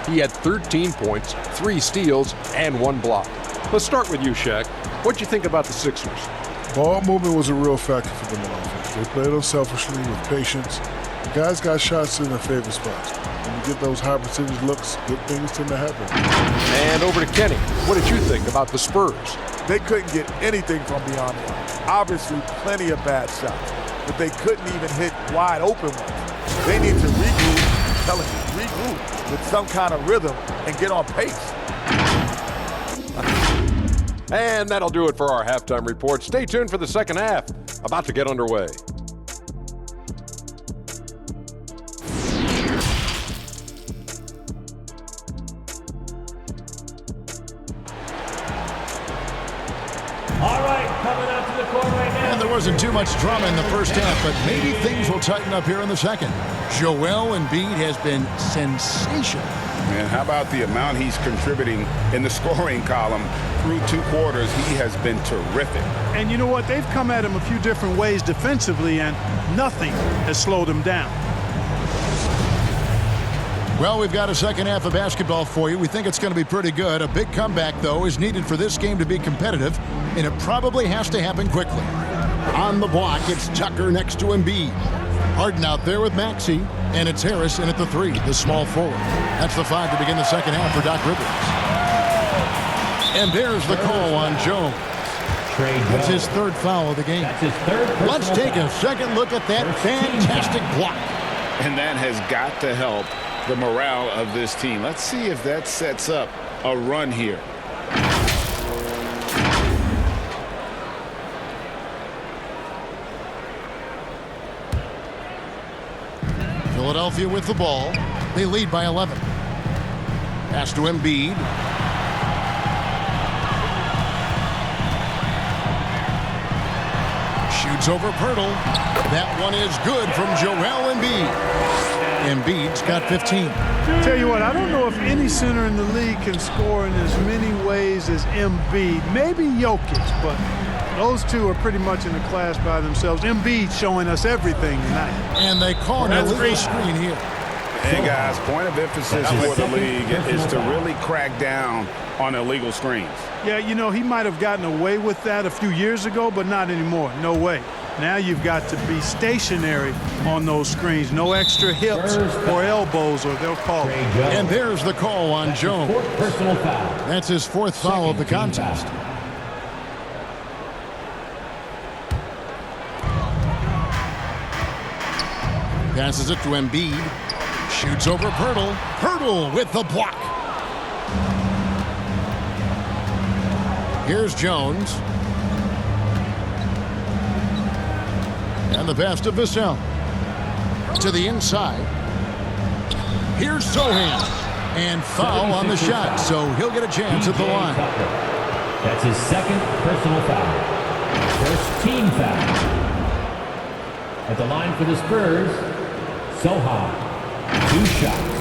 He had 13 points, 3 steals, and 1 block. Let's start with you, Shaq. What'd you think about the Sixers? Ball movement was a real factor for them on offense. They played unselfishly with patience. The guys got shots in their favorite spots. When you get those high percentage looks, good things tend to happen. And over to Kenny. What did you think about the Spurs? They couldn't get anything from beyond the arc. Obviously, plenty of bad shots, but they couldn't even hit wide open ones. They need to regroup, I'm telling you, regroup with some kind of rhythm and get on pace. And that'll do it for our halftime report. Stay tuned for the second half, about to get underway. All right, coming out to the court right now. And there wasn't too much drama in the first half, but maybe things will tighten up here in the second. Joel Embiid has been sensational. And how about the amount he's contributing in the scoring column through 2 quarters? He has been terrific. And you know what? They've come at him a few different ways defensively, and nothing has slowed him down. Well, we've got a second half of basketball for you. We think it's going to be pretty good. A big comeback, though, is needed for this game to be competitive, and it probably has to happen quickly. On the block, it's Tucker next to Embiid. Harden out there with Maxey, and it's Harris in at the 3, the small forward. That's the 5 to begin the second half for Doc Rivers. And there's the call on Jones. That's his 3rd foul of the game. That's his 3rd. Let's take a second look at that fantastic block. And that has got to help the morale of this team. Let's see if that sets up a run here. Philadelphia with the ball. They lead by 11. Pass to Embiid. Shoots over Pirtle. That one is good from Joel Embiid. Embiid's got 15. Tell you what, I don't know if any center in the league can score in as many ways as Embiid. Maybe Jokic, but those two are pretty much in a class by themselves. Embiid showing us everything tonight. And they call an illegal screen here. Hey, guys, point of emphasis for the league is to really crack down on illegal screens. Yeah, you know, he might have gotten away with that a few years ago, but not anymore. No way. Now you've got to be stationary on those screens. No extra hips or elbows, or they'll call it. And there's the call on Jones. Personal foul. That's his 4th foul of the contest. Passes it to Embiid. Shoots over Pirtle. Pirtle with the block. Here's Jones. And the pass to Vassell. To the inside. Here's Sohan. And foul on the shot, so he'll get a chance at the line. That's his 2nd personal foul. 1st team foul. At the line for the Spurs, Sohan. 2 shots.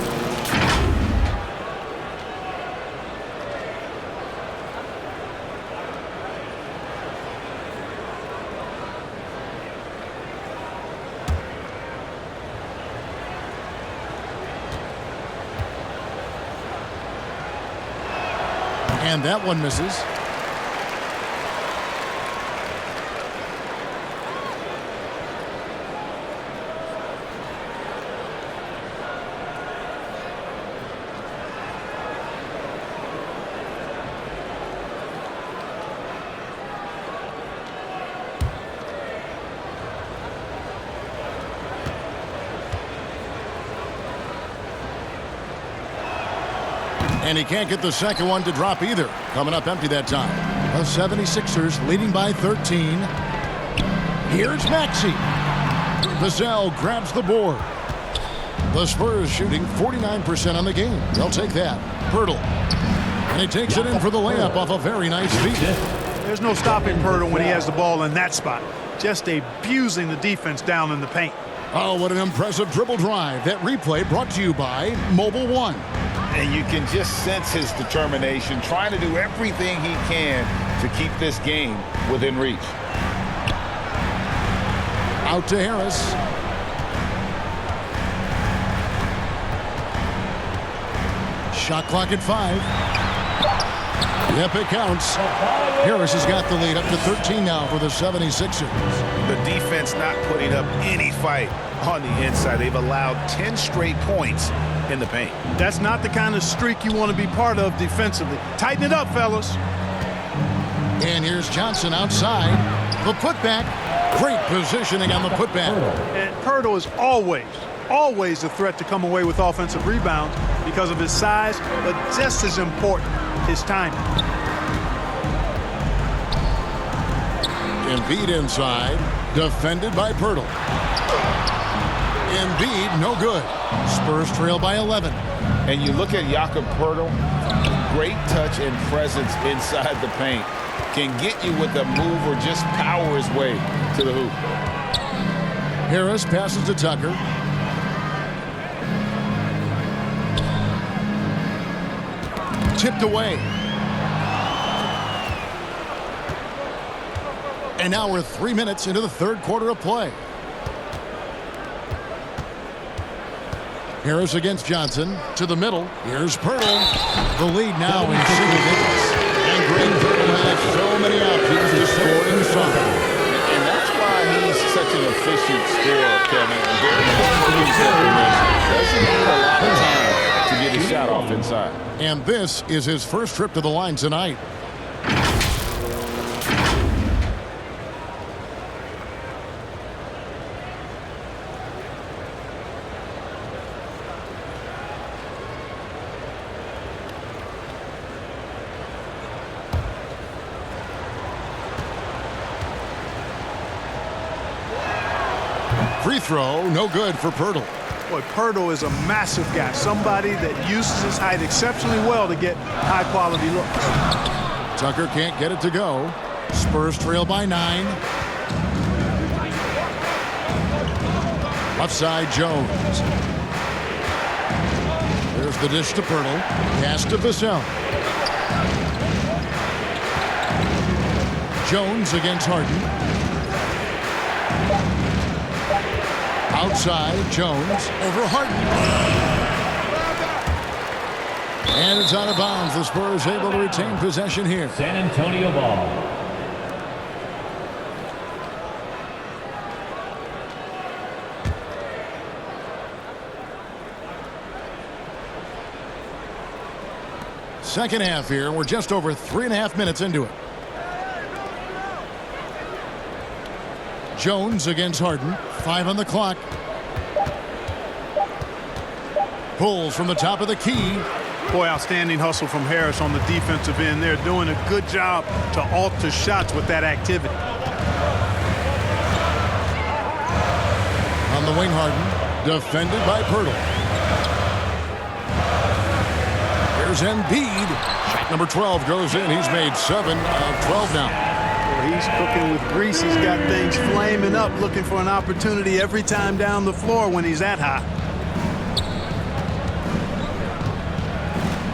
And that one misses. And he can't get the second one to drop either. Coming up empty that time. The 76ers leading by 13. Here's Maxey. Vassell grabs the board. The Spurs shooting 49% on the game. They'll take that. Pirtle. And he takes it in for the layup off a very nice feed. There's no stopping Pirtle when he has the ball in that spot. Just abusing the defense down in the paint. Oh, what an impressive dribble drive. That replay brought to you by Mobile One. And you can just sense his determination, trying to do everything he can to keep this game within reach. Out to Harris. Shot clock at 5. Yep, it counts. Harris has got the lead up to 13 now for the 76ers. The defense not putting up any fight on the inside. They've allowed 10 straight points in the paint. That's not the kind of streak you want to be part of defensively. Tighten it up, fellas. And here's Johnson outside. The putback. Great positioning on the putback. And Pirtle is always a threat to come away with offensive rebounds because of his size, but just as important, his timing. Embiid inside, defended by Pirtle. Embiid, no good. Spurs trail by 11. And you look at Jakob Pirtle, great touch and presence inside the paint. Can get you with a move or just power his way to the hoop. Harris passes to Tucker. Tipped away. And now we're 3 minutes into the third quarter of play. Harris against Johnson. To the middle. Here's Pirtle. The lead now in single digits. And Greg Pirtle has so many options to score in soccer. And that's why he's such an efficient scorer, Kevin. Doesn't need a lot of time to get his shot off inside. And this is his first trip to the line tonight. Free throw, no good for Pirtle. Boy, Pirtle is a massive guy, somebody that uses his height exceptionally well to get high-quality looks. Tucker can't get it to go. Spurs trail by 9. Left side, Jones. There's the dish to Pirtle. Pass to Vassell. Jones against Harden. Outside, Jones over Harden. And it's out of bounds. The Spurs able to retain possession here. San Antonio ball. Second half here. We're just over 3.5 minutes into it. Jones against Harden. 5 on the clock. Pulls from the top of the key. Boy, outstanding hustle from Harris on the defensive end. They're doing a good job to alter shots with that activity. On the wing, Harden. Defended by Pirtle. Here's Embiid. Shot number 12 goes in. He's made 7 of 12 now. He's cooking with grease. He's got things flaming up, looking for an opportunity every time down the floor when he's that hot.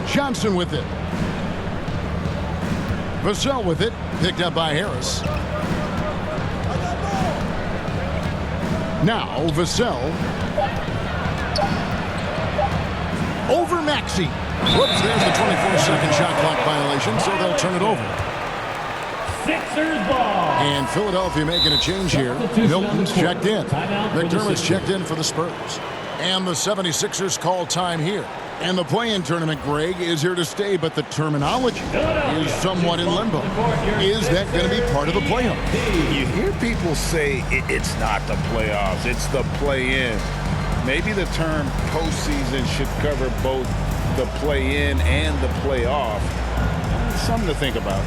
Johnson with it. Vassell with it. Picked up by Harris. Now Vassell. Over Maxey. Whoops, there's the 24-second shot clock violation, so they'll turn it over. Sixers ball. And Philadelphia making a change here. Milton's checked in. McDermott's checked in for the Spurs. And the 76ers call time here. And the play-in tournament, Greg, is here to stay, but the terminology is somewhat in limbo. Is that going to be part of the playoffs? You hear people say it's not the playoffs, it's the play-in. Maybe the term postseason should cover both the play-in and the play-off. Something to think about.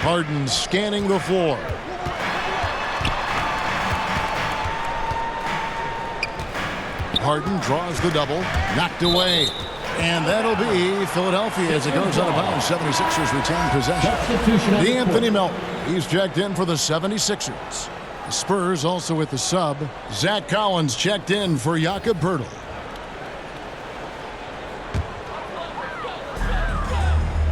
Harden scanning the floor. Harden draws the double. Knocked away. And that'll be Philadelphia as it goes out of bounds. 76ers retain possession. D'Anthony Melton. He's checked in for the 76ers. The Spurs also with the sub. Zach Collins checked in for Jakob Poeltl.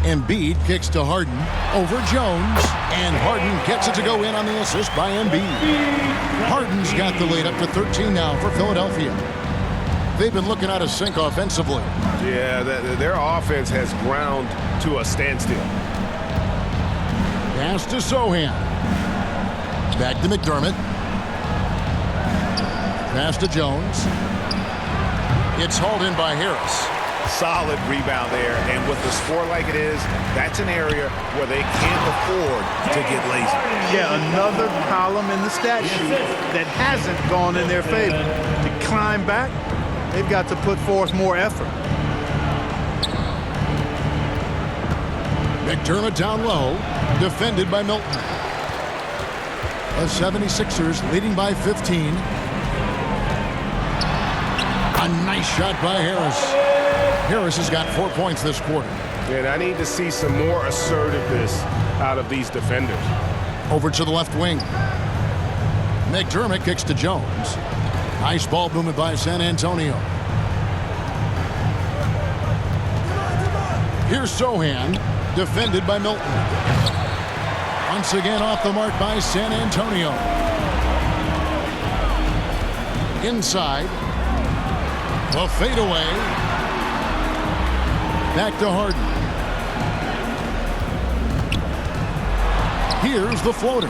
Embiid kicks to Harden over Jones, and Harden gets it to go in on the assist by Embiid. Harden's got the lead up to 13 now for Philadelphia. They've been looking out of sync offensively. Yeah, their offense has ground to a standstill. Pass to Sohan. Back to McDermott. Pass to Jones. It's hauled in by Harris. Solid rebound there, and with the score like it is, that's an area where they can't afford to get lazy. Yeah, another column in the stat sheet that hasn't gone in their favor. To climb back, they've got to put forth more effort. McDermott down low, defended by Milton. The 76ers leading by 15. A nice shot by Harris. Harris has got 4 points this quarter. And I need to see some more assertiveness out of these defenders. Over to the left wing. McDermott kicks to Jones. Nice ball movement by San Antonio. Here's Sohan, defended by Milton. Once again off the mark by San Antonio. Inside. The fadeaway. Back to Harden. Here's the floater.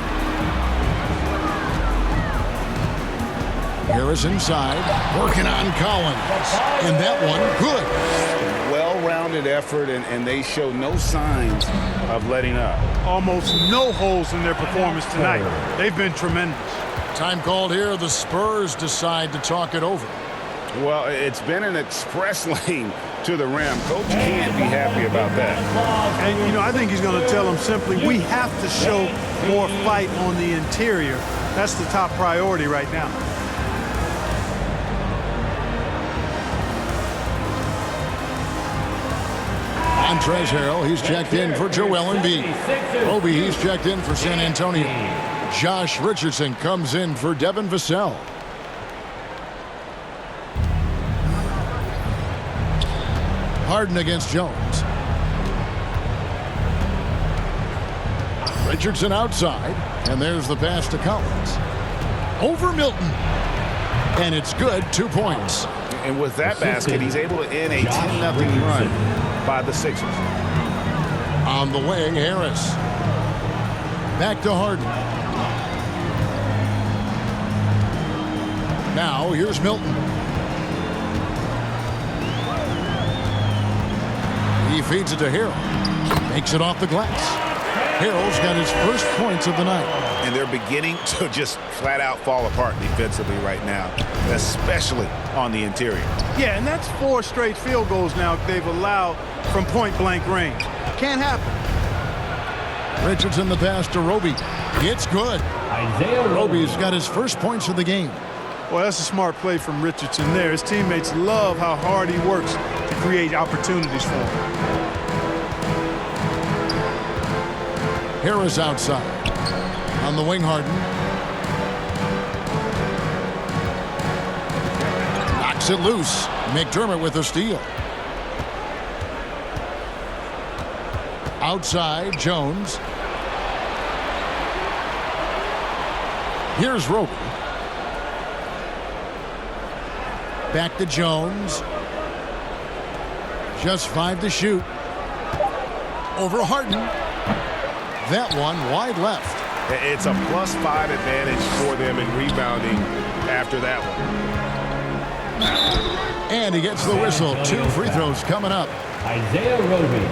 Harris inside, working on Collins. And that one, good. Well-rounded effort, and they show no signs of letting up. Almost no holes in their performance tonight. They've been tremendous. Time called here. The Spurs decide to talk it over. Well, it's been an express lane to the rim. Coach can't be happy about that. And, you know, I think he's going to tell them simply, we have to show more fight on the interior. That's the top priority right now. Montrezl Harrell, he's checked in for Joel Embiid. Obi, he's checked in for San Antonio. Josh Richardson comes in for Devin Vassell. Harden against Jones. Richardson outside, and there's the pass to Collins. Over Milton. And it's good, 2 points. And with that basket, he's able to end a 10-0 run by the Sixers. On the wing, Harris. Back to Harden. Now, here's Milton. He feeds it to Harrell. Makes it off the glass. Harrell's got his first points of the night. And they're beginning to just flat out fall apart defensively right now, especially on the interior. Yeah, and that's 4 straight field goals now they've allowed from point-blank range. Can't happen. Richardson the pass to Roby. It's good. Roby's got his first points of the game. Well, that's a smart play from Richardson there. His teammates love how hard he works to create opportunities for him. Harris outside. On the wing, Harden. Knocks it loose. McDermott with a steal. Outside, Jones. Here's Roby. Back to Jones. Just 5 to shoot. Over Harden. That one wide left. It's a +5 advantage for them in rebounding after that one. And he gets the whistle. 2 free throws coming up. Isaiah Roby.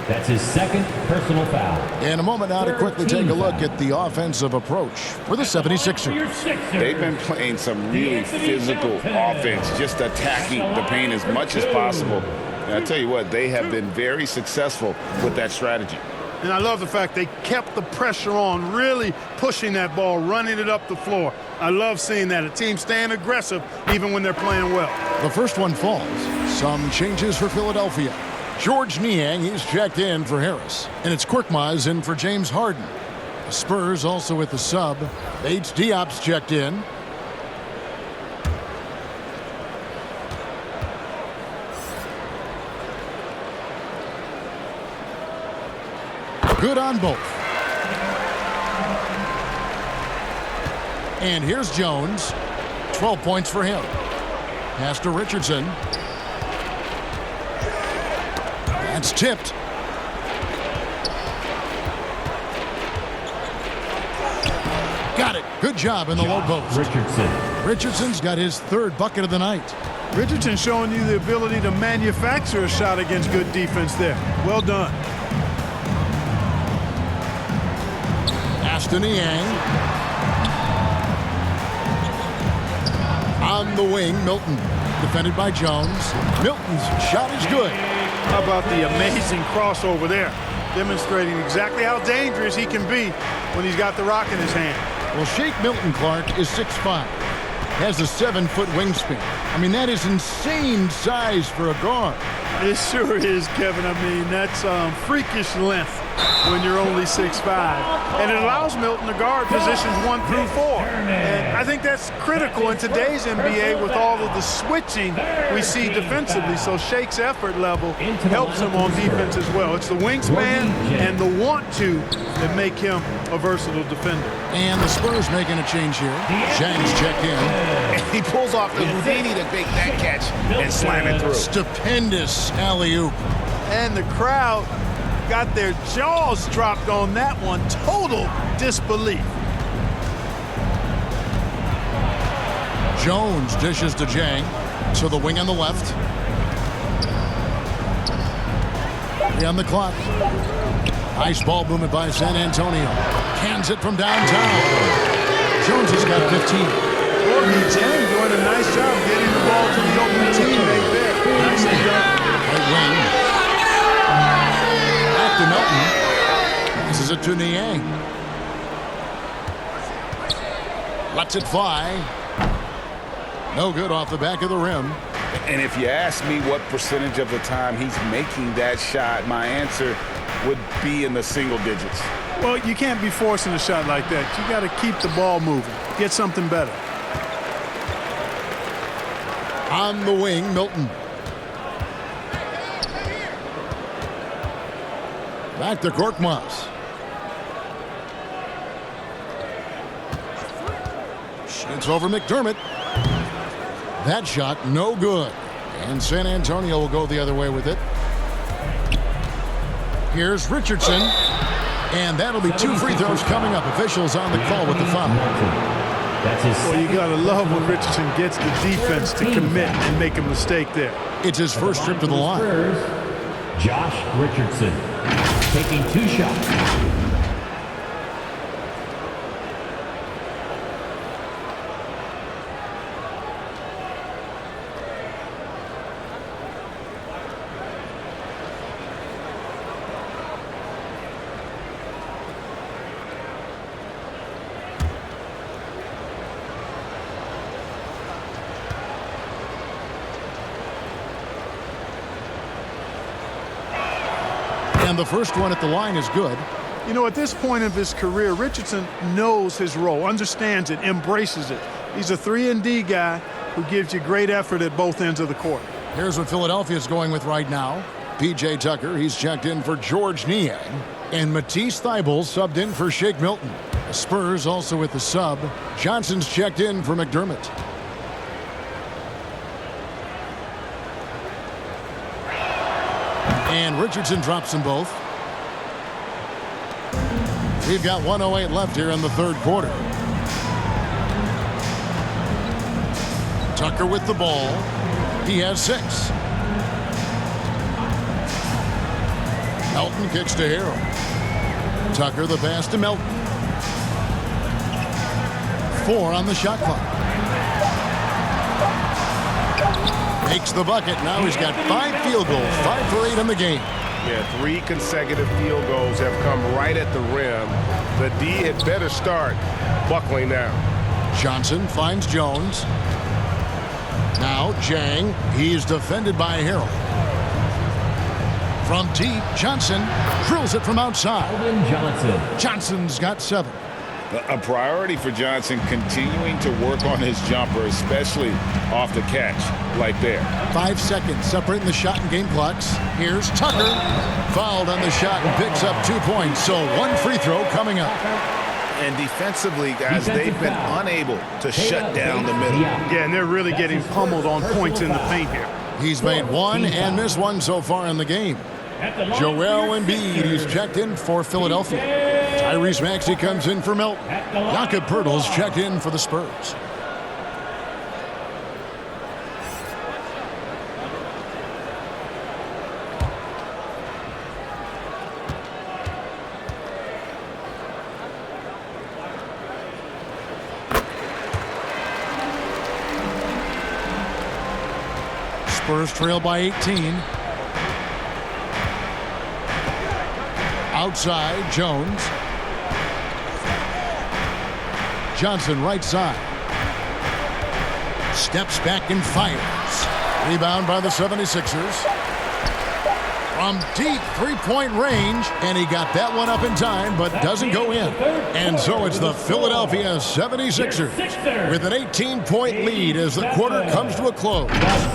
That's his second personal foul. In a moment now to quickly take a look at the offensive approach for the 76ers. They've been playing some really physical offense, just attacking the paint as much as possible. And I tell you what, they have been very successful with that strategy. And I love the fact they kept the pressure on, really pushing that ball, running it up the floor. I love seeing that. A team staying aggressive even when they're playing well. The first one falls. Some changes for Philadelphia. George Niang, he's checked in for Harris. And it's Korkmaz in for James Harden. The Spurs also with the sub. Bates Diop's checked in. Good on both. And here's Jones. 12 points for him. Pass to Richardson. That's tipped. Got it. Good job in the low post. Richardson's got his 3rd bucket of the night. Richardson showing you the ability to manufacture a shot against good defense there. Well done. To Niang. On the wing, Milton. Defended by Jones. Milton's shot is good. How about the amazing crossover there? Demonstrating exactly how dangerous he can be when he's got the rock in his hand. Well, Shake Milton Clark is 6'5". Has a 7-foot wingspan. I mean, that is insane size for a guard. It sure is, Kevin. I mean, that's freakish length when you're only 6'5". And it allows Milton to guard positions 1 through 4. And I think that's critical in today's NBA with all of the switching we see defensively. So Shake's effort level helps him on defense as well. It's the wingspan and the want to that make him a versatile defender. And the Spurs making a change here. Zhang's checked in. And he pulls off the Houdini to make that catch and slam it through. Stupendous alley-oop. And the crowd got their jaws dropped on that one. Total disbelief. Jones dishes to Zhang. To the wing on the left. 3 on the clock. Nice ball movement by San Antonio. Cans it from downtown. Jones has got 15. Zhang doing a nice job getting the ball to the open teammate there. Nicely done. Right wing. Back to Milton. This is it to Niang. Lets it fly. No good off the back of the rim. And if you ask me what percentage of the time he's making that shot, my answer would be in the single digits. Well, you can't be forcing a shot like that. You got to keep the ball moving. Get something better. On the wing, Milton. Back to Korkmaz. Shoots over McDermott. That shot, no good. And San Antonio will go the other way with it. Here's Richardson. And that'll be 2 free throws coming up. Officials on the call with the foul. Well, you got to love when Richardson gets the defense to commit and make a mistake there. It's his first trip to the line. Josh Richardson taking 2 shots. And the first one at the line is good. You know, at this point of his career, Richardson knows his role, understands it, embraces it. He's a 3-and-D guy who gives you great effort at both ends of the court. Here's what Philadelphia is going with right now. P.J. Tucker, he's checked in for George Niang. And Matisse Thybulle subbed in for Shake Milton. The Spurs also with the sub. Johnson's checked in for McDermott. And Richardson drops them both. We've got 1:08 left here in the third quarter. Tucker with the ball. He has 6. Melton kicks to Harrell. Tucker the pass to Melton. 4 on the shot clock. Makes the bucket. Now he's got 5 field goals, 5 for 8 in the game. Yeah, 3 consecutive field goals have come right at the rim. The D had better start buckling down. Johnson finds Jones. Now Jang. He's defended by Harrell. From deep, Johnson drills it from outside. Johnson's got 7. A priority for Johnson continuing to work on his jumper, especially off the catch, like there. 5 seconds separating the shot and game clocks. Here's Tucker. Fouled on the shot and picks up 2 points. So 1 free throw coming up. And defensively, guys, they've been unable to shut down the middle. Yeah, and they're really getting pummeled on points in the paint here. He's made 1 and missed 1 so far in the game. Joel Embiid, he's checked in for Philadelphia. Tyrese Maxey comes in for Melton. Jakob Poeltl's checked in for the Spurs. Spurs trail by 18. Outside, Jones. Johnson right side. Steps back and fires. Rebound by the 76ers. From deep three-point range, and he got that one up in time, but doesn't go in. And so it's the Philadelphia 76ers with an 18-point lead as the quarter comes to a close.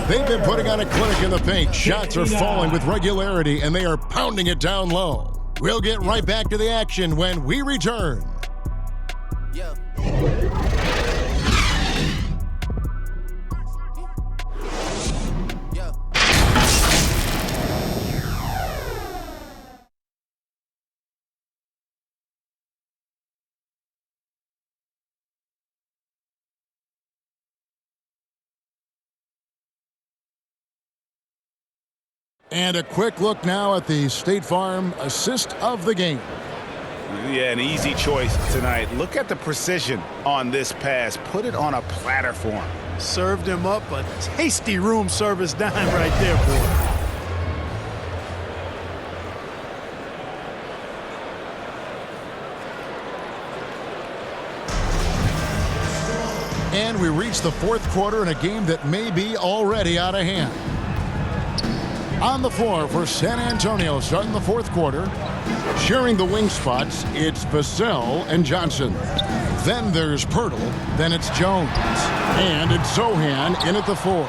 They've been putting on a clinic in the paint. Shots are falling with regularity, and they are pounding it down low. We'll get right back to the action when we return. Yeah. And a quick look now at the State Farm assist of the game. Yeah, an easy choice tonight. Look at the precision on this pass. Put it on a platter for him. Served him up a tasty room service dime right there, boy. And we reach the fourth quarter in a game that may be already out of hand. On the floor for San Antonio, starting the fourth quarter. Sharing the wing spots, it's Vassell and Johnson. Then there's Poeltl, then it's Jones. And it's Zohan in at the 4.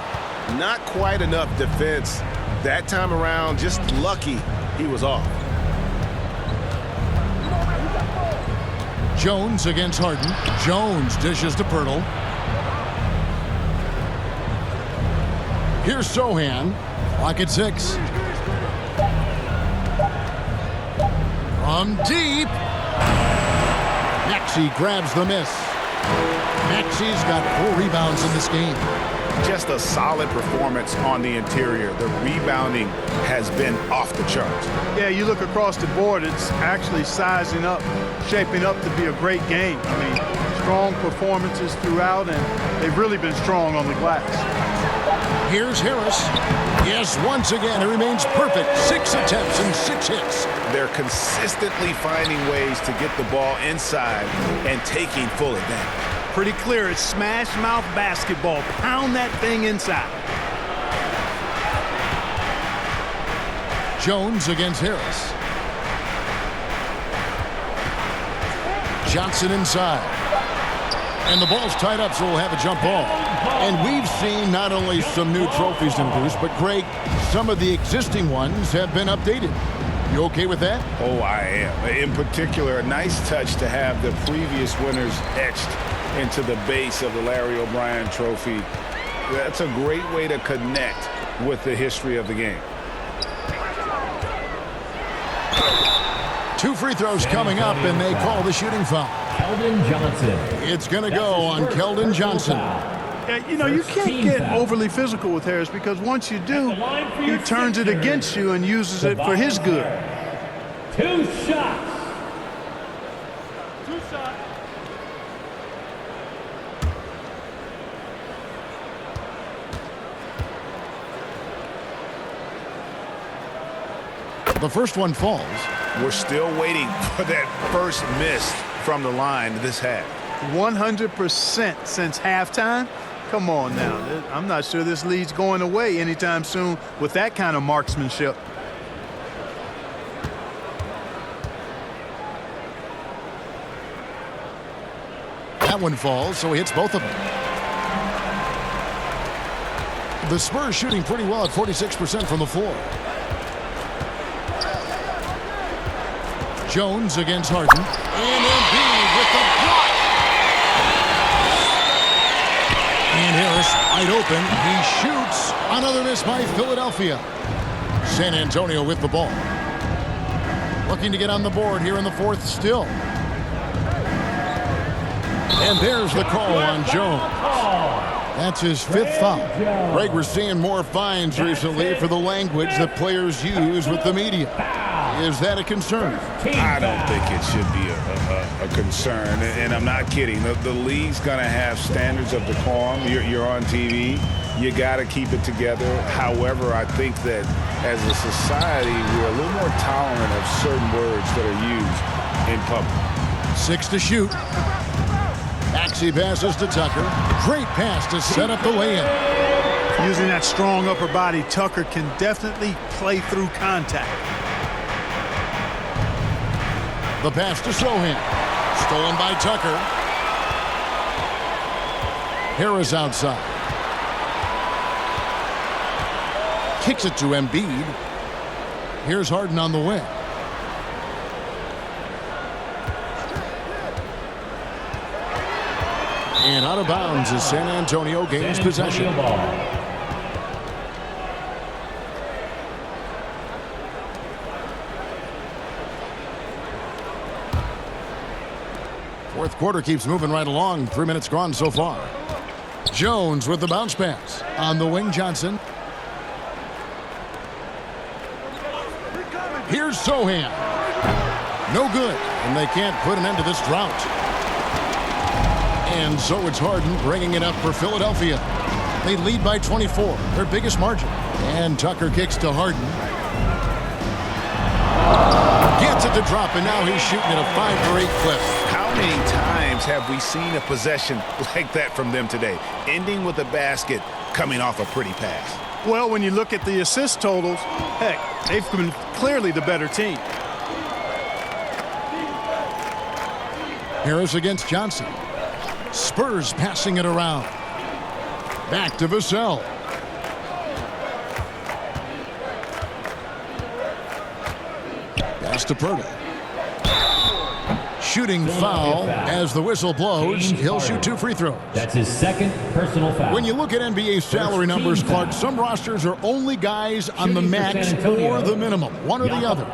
Not quite enough defense that time around. Just lucky he was off. Jones against Harden. Jones dishes to Poeltl. Here's Zohan. Clock at 6. From deep. Maxey grabs the miss. Maxey's got 4 rebounds in this game. Just a solid performance on the interior. The rebounding has been off the charts. Yeah, you look across the board, it's actually sizing up, shaping up to be a great game. I mean, strong performances throughout, and they've really been strong on the glass. Here's Harris. Yes, once again, he remains perfect. 6 attempts and 6 hits. They're consistently finding ways to get the ball inside and taking full advantage. Pretty clear, it's smash mouth basketball. Pound that thing inside. Jones against Harris. Johnson inside. And the ball's tied up, so we'll have a jump ball. And we've seen not only some new trophies introduced, but Greg, some of the existing ones have been updated. You okay with that? Oh, I am. In particular, a nice touch to have the previous winners etched into the base of the Larry O'Brien trophy. That's a great way to connect with the history of the game. 2 free throws coming up, and they call the shooting foul. Keldon Johnson. It's going to go on Keldon Johnson. You know, you can't get overly physical with Harris because once you do, he turns it against you and uses it for his good. 2 shots. The first one falls. We're still waiting for that first miss from the line this half. 100% since halftime. Come on now. I'm not sure this lead's going away anytime soon with that kind of marksmanship. That one falls, so he hits both of them. The Spurs shooting pretty well at 46% from the floor. Jones against Harden. And Embiid with the block. And Harris wide open. He shoots. Another miss by Philadelphia. San Antonio with the ball. Looking to get on the board here in the fourth still. And there's the call on Jones. That's his 5th foul. Greg, we're seeing more fines recently for the language that players use with the media. Is that a concern? I don't think it should be a concern, and I'm not kidding. The league's going to have standards of decorum. You're on TV. You got to keep it together. However, I think that as a society, we're a little more tolerant of certain words that are used in public. 6 to shoot. Maxey passes to Tucker. Great pass to set up the lay-in. Using that strong upper body, Tucker can definitely play through contact. The pass to Sohan. Stolen by Tucker. Harris outside. Kicks it to Embiid. Here's Harden on the wing. And out of bounds as San Antonio gains possession. Fourth quarter keeps moving right along. 3 minutes gone so far. Jones with the bounce pass. On the wing, Johnson. Here's Sohan. No good. And they can't put an end to this drought. And so it's Harden bringing it up for Philadelphia. They lead by 24, their biggest margin. And Tucker kicks to Harden. Gets it to drop, and now he's shooting at a 5-for-8 clip. How many times have we seen a possession like that from them today, ending with a basket coming off a pretty pass? Well, when you look at the assist totals, heck, they've been clearly the better team. Harris against Johnson. Spurs passing it around. Back to Vassell. Pass to Purtle. Shooting foul as the whistle blows. He'll shoot 2 free throws. That's his 2nd personal foul. When you look at NBA salary numbers, Clark, some rosters are only guys on the max or the minimum, one or the other.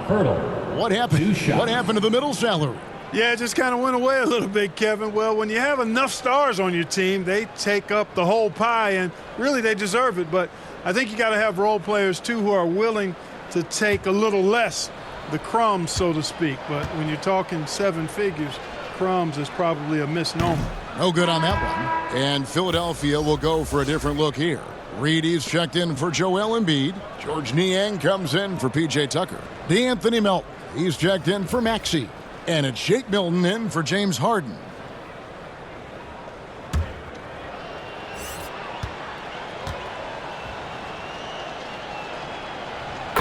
What happened? What happened to the middle salary? Yeah, it just kind of went away a little bit, Kevin. Well, when you have enough stars on your team, they take up the whole pie, and really they deserve it. But I think you got to have role players, too, who are willing to take a little less, the crumbs, so to speak. But when you're talking 7 figures, crumbs is probably a misnomer. No good on that one. And Philadelphia will go for a different look here. Reedy's checked in for Joel Embiid. George Niang comes in for P.J. Tucker. DeAnthony Melton, he's checked in for Maxey. And it's Shake Milton in for James Harden.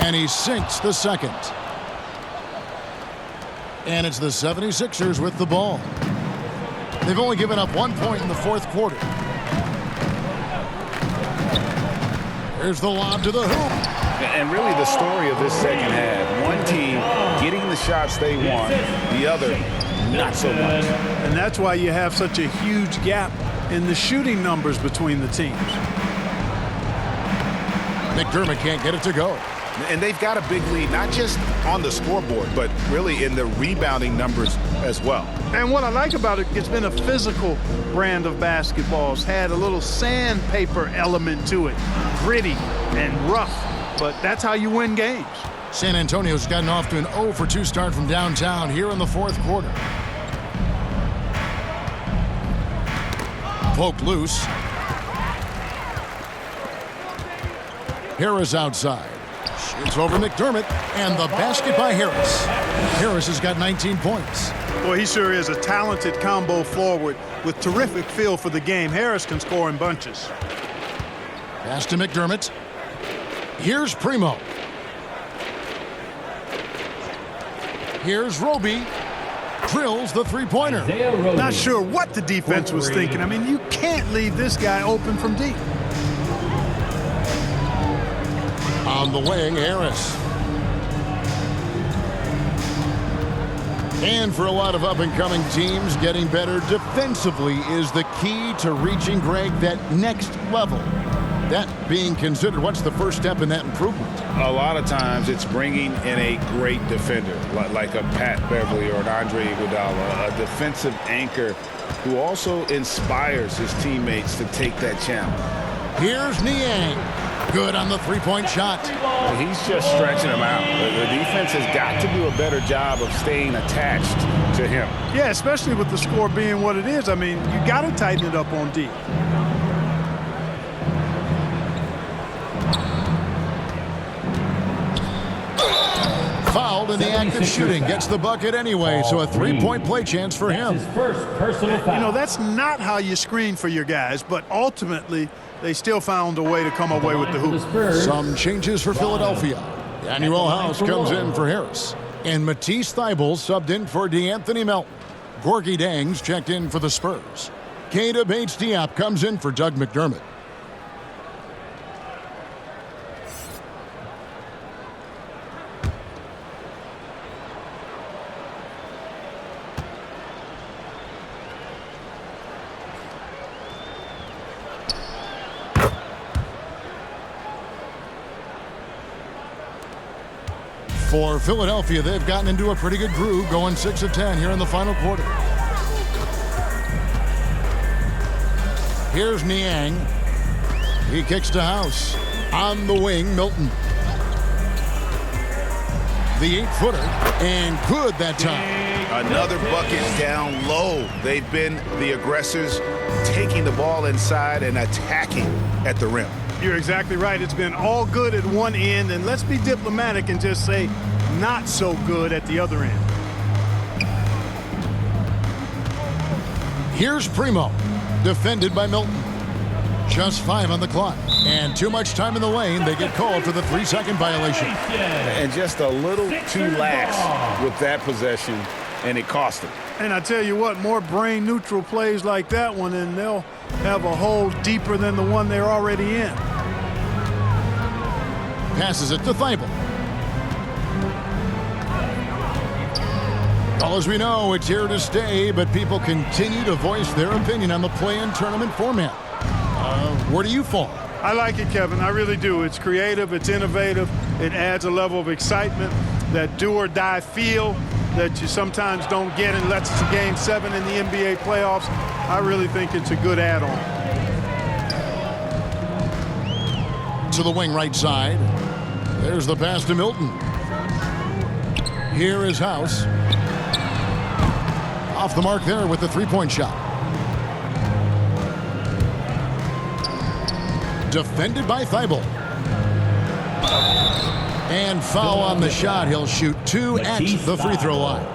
And he sinks the second. And it's the 76ers with the ball. They've only given up 1 point in the fourth quarter. There's the lob to the hoop. And really the story of this second half, one team getting the shots they want, the other not so much. And that's why you have such a huge gap in the shooting numbers between the teams. McDermott can't get it to go. And they've got a big lead, not just on the scoreboard, but really in the rebounding numbers as well. And what I like about it, it's been a physical brand of basketball. It's had a little sandpaper element to it, gritty and rough, but that's how you win games. San Antonio's gotten off to an 0-for-2 start from downtown here in the fourth quarter. Poked loose. Harris outside. Shoots over McDermott, and the basket by Harris. Harris has got 19 points. Boy, he sure is a talented combo forward with terrific feel for the game. Harris can score in bunches. Pass to McDermott. Here's Primo. Here's Roby. Drills the three-pointer. Not sure what the defense was thinking. I mean, you can't leave this guy open from deep. On the wing, Harris. And for a lot of up-and-coming teams, getting better defensively is the key to reaching, Greg, that next level. That being considered, what's the first step in that improvement? A lot of times it's bringing in a great defender, like a Pat Beverly or an Andre Iguodala, a defensive anchor who also inspires his teammates to take that challenge. Here's Niang. Good on the three-point shot. He's just stretching him out. The defense has got to do a better job of staying attached to him. Yeah, especially with the score being what it is. I mean, you got to tighten it up on D. Fouled in the act of shooting. Gets the bucket anyway, so a three-point play chance for him. His first personal foul. You know, that's not how you screen for your guys, but ultimately they still found a way to come away with the hoop. Some changes for Philadelphia. Daniel House comes in for Harris. And Matisse Thybulle subbed in for DeAnthony Melton. Gorgie Dangs checked in for the Spurs. Keita Bates-Diop comes in for Doug McDermott. For Philadelphia, they've gotten into a pretty good groove, going 6 of 10 here in the final quarter. Here's Niang. He kicks to House. On the wing, Milton. The 8-footer, and good that time. Another bucket down low. They've been the aggressors, taking the ball inside and attacking at the rim. You're exactly right. It's been all good at one end, and let's be diplomatic and just say not so good at the other end. Here's Primo, defended by Milton. Just 5 on the clock, and too much time in the lane. They get called for the 3-second violation. And just a little too lax with that possession, and it cost them. And I tell you what, more brain-neutral plays like that one, and they'll have a hole deeper than the one they're already in. Passes it to Thybulle. Well, as we know, it's here to stay, but people continue to voice their opinion on the play-in tournament format. Where do you fall? I like it, Kevin. I really do. It's creative. It's innovative. It adds a level of excitement, that do-or-die feel that you sometimes don't get unless it's a Game 7 in the NBA playoffs. I really think it's a good add-on. To the wing right side. There's the pass to Milton. Here is House. Off the mark there with the three-point shot. Defended by Thybulle. And foul on the shot. He'll shoot 2 at the free throw line.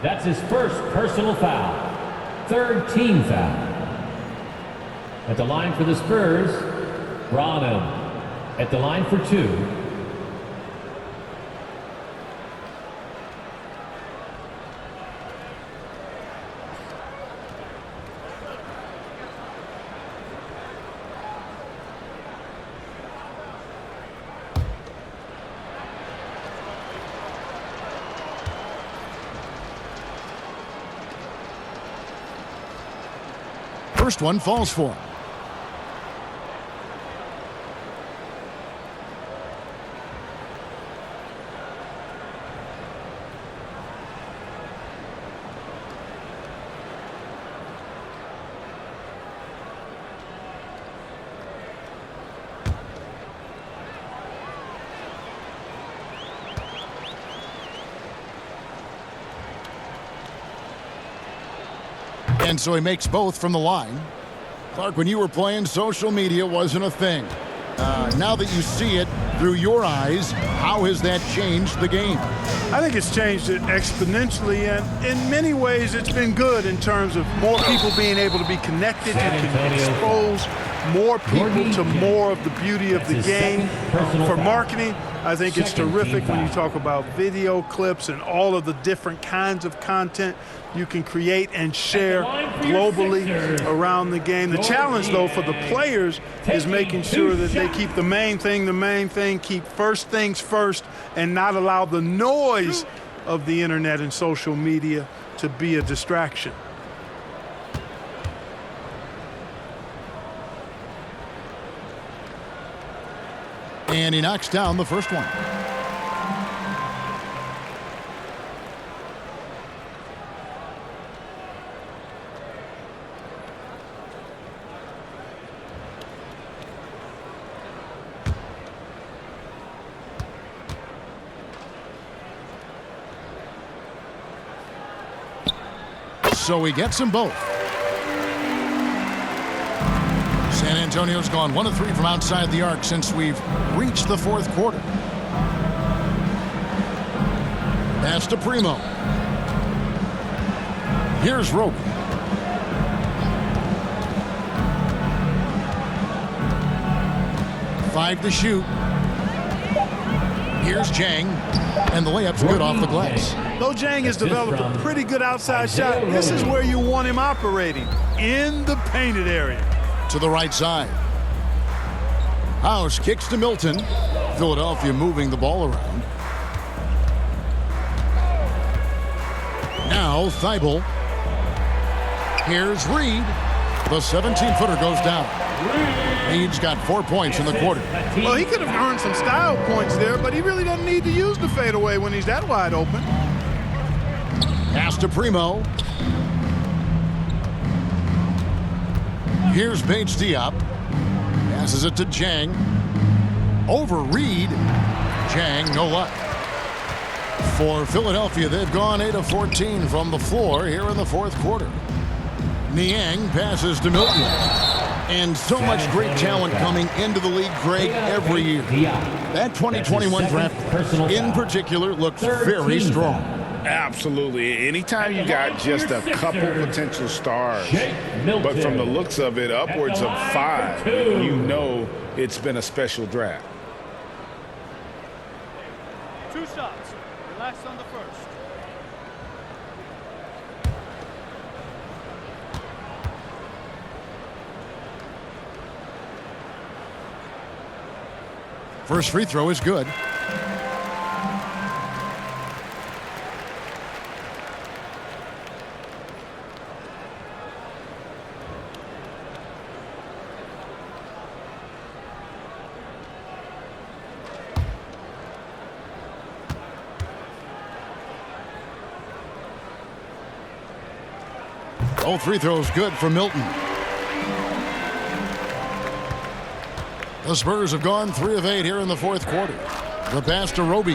That's his first personal foul. Third team foul. At the line for the Spurs, Branham. At the line for 2. First one falls for him. And so he makes both from the line. Clark, when you were playing, social media wasn't a thing. Now that you see it through your eyes, how has that changed the game? I think it's changed it exponentially, and in many ways it's been good in terms of more people being able to be connected. It can expose more people to more of the beauty of the game. For marketing, I think it's terrific when you talk about video clips and all of the different kinds of content you can create and share globally around the game. The challenge, though, for the players is making sure that they keep the main thing, keep first things first, and not allow the noise of the internet and social media to be a distraction. And he knocks down the first one. So he gets them both. San Antonio's gone 1 of 3 from outside the arc since we've reached the fourth quarter. Pass to Primo. Here's Roby. Five to shoot. Here's Jang, and the layup's good off the glass. Though Jang has developed a pretty good outside shot, this is where you want him operating, in the painted area. To the right side. House kicks to Milton. Philadelphia moving the ball around. Now Thibault. Here's Reed. The 17-footer goes down. Reed's got 4 points in the quarter. Well, he could have earned some style points there, but he really doesn't need to use the fadeaway when he's that wide open. Pass to Primo. Here's Bates Diop. Passes it to Jang. Over Reed. Jang, no luck. For Philadelphia, they've gone 8 of 14 from the floor here in the fourth quarter. Niang passes to Milton. And so much great talent coming into the league, Greg, every year. That 2021 draft in particular looks very strong. Absolutely. Anytime you got just a couple potential stars, but from the looks of it, upwards of 5, you know it's been a special draft. 2 shots. Relax on the first. First free throw is good. All free throws good for Milton. The Spurs have gone 3 of 8 here in the fourth quarter. The pass to Roby.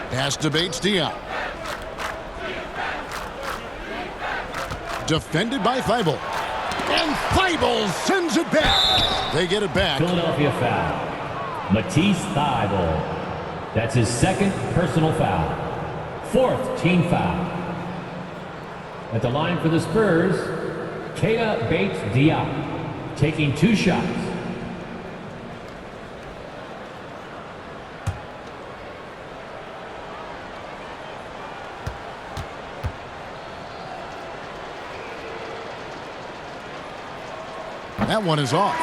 Pass to Bates Diop. Defended by Thibault. And Thibault sends it back. They get it back. Philadelphia foul. Matisse Thibault. That's his second personal foul. 4th team foul. At the line for the Spurs, Keita Bates Diop, taking 2 shots. That one is off.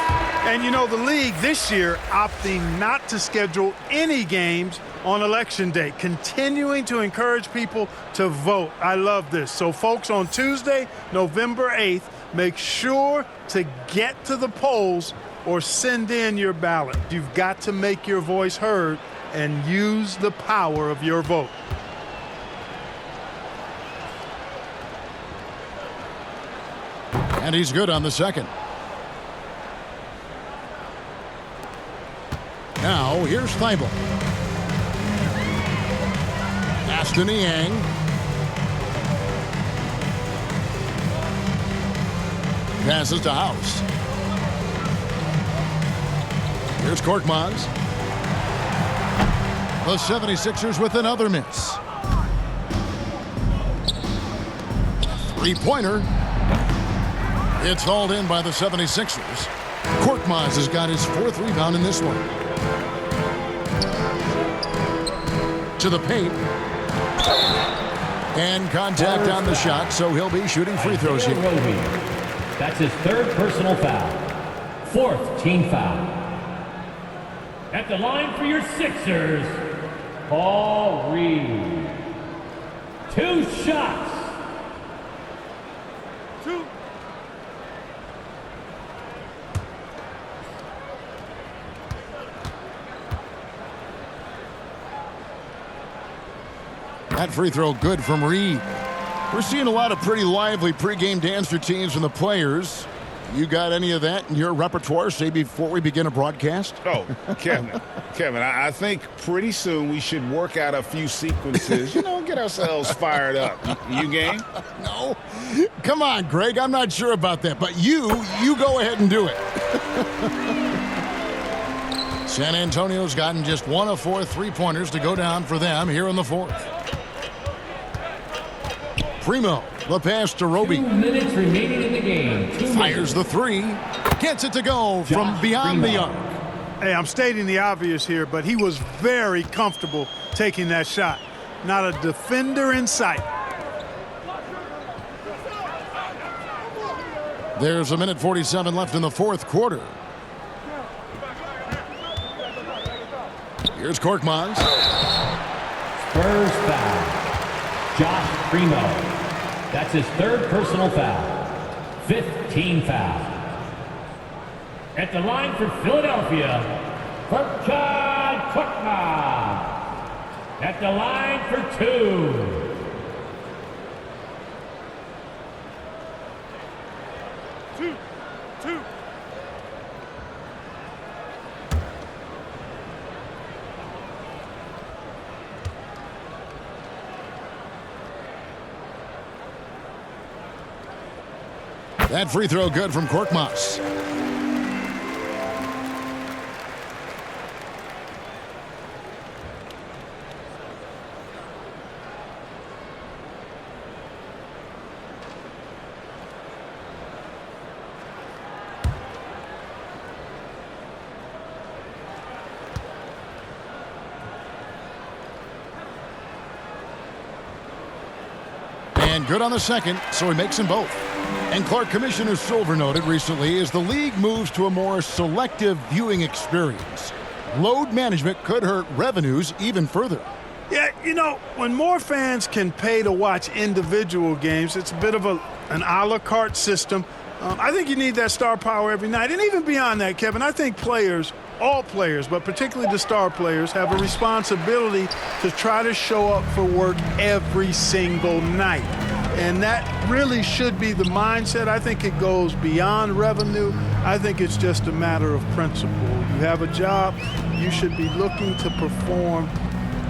And you know, the league this year opting not to schedule any games on election day, continuing to encourage people to vote. I love this. So folks, on Tuesday, November 8th, make sure to get to the polls or send in your ballot. You've got to make your voice heard and use the power of your vote. And he's good on the second. Now, here's Thibault. Pass to Niang. Passes to House. Here's Korkmaz. The 76ers with another miss. Three-pointer. It's hauled in by the 76ers. Korkmaz has got his 4th rebound in this one. To the paint. And contact on the shot, so he'll be shooting free throws here. That's his 3rd personal foul. 4th team foul. At the line for your Sixers, Paul Reed. 2 shots. 2. That free throw good from Reed. We're seeing a lot of pretty lively pregame dance routines from the players. You got any of that in your repertoire, say, before we begin a broadcast? Oh, Kevin, I think pretty soon we should work out a few sequences, get ourselves fired up. You game? No. Come on, Greg. I'm not sure about that, but you go ahead and do it. San Antonio's gotten just 1 of 4 3-pointers to go down for them here in the 4th. Primo, the pass to Roby. 2 minutes remaining in the game. Fires the 3. Gets it to go from beyond the arc. Hey, I'm stating the obvious here, but he was very comfortable taking that shot. Not a defender in sight. There's 1:47 left in the 4th quarter. Here's Korkmaz. Spurs foul. Josh Primo. That's his 3rd personal foul. 5th team foul. At the line for Philadelphia, Furkan Korkmaz. At the line for 2. That free throw good from Korkmaz. And good on the second, so he makes them both. And Clark, Commissioner Silver noted recently as the league moves to a more selective viewing experience, load management could hurt revenues even further. Yeah, when more fans can pay to watch individual games, it's a bit of an a la carte system. I think you need that star power every night. And even beyond that, Kevin, I think players, all players, but particularly the star players, have a responsibility to try to show up for work every single night. And that really should be the mindset. I think it goes beyond revenue. I think it's just a matter of principle. You have a job, you should be looking to perform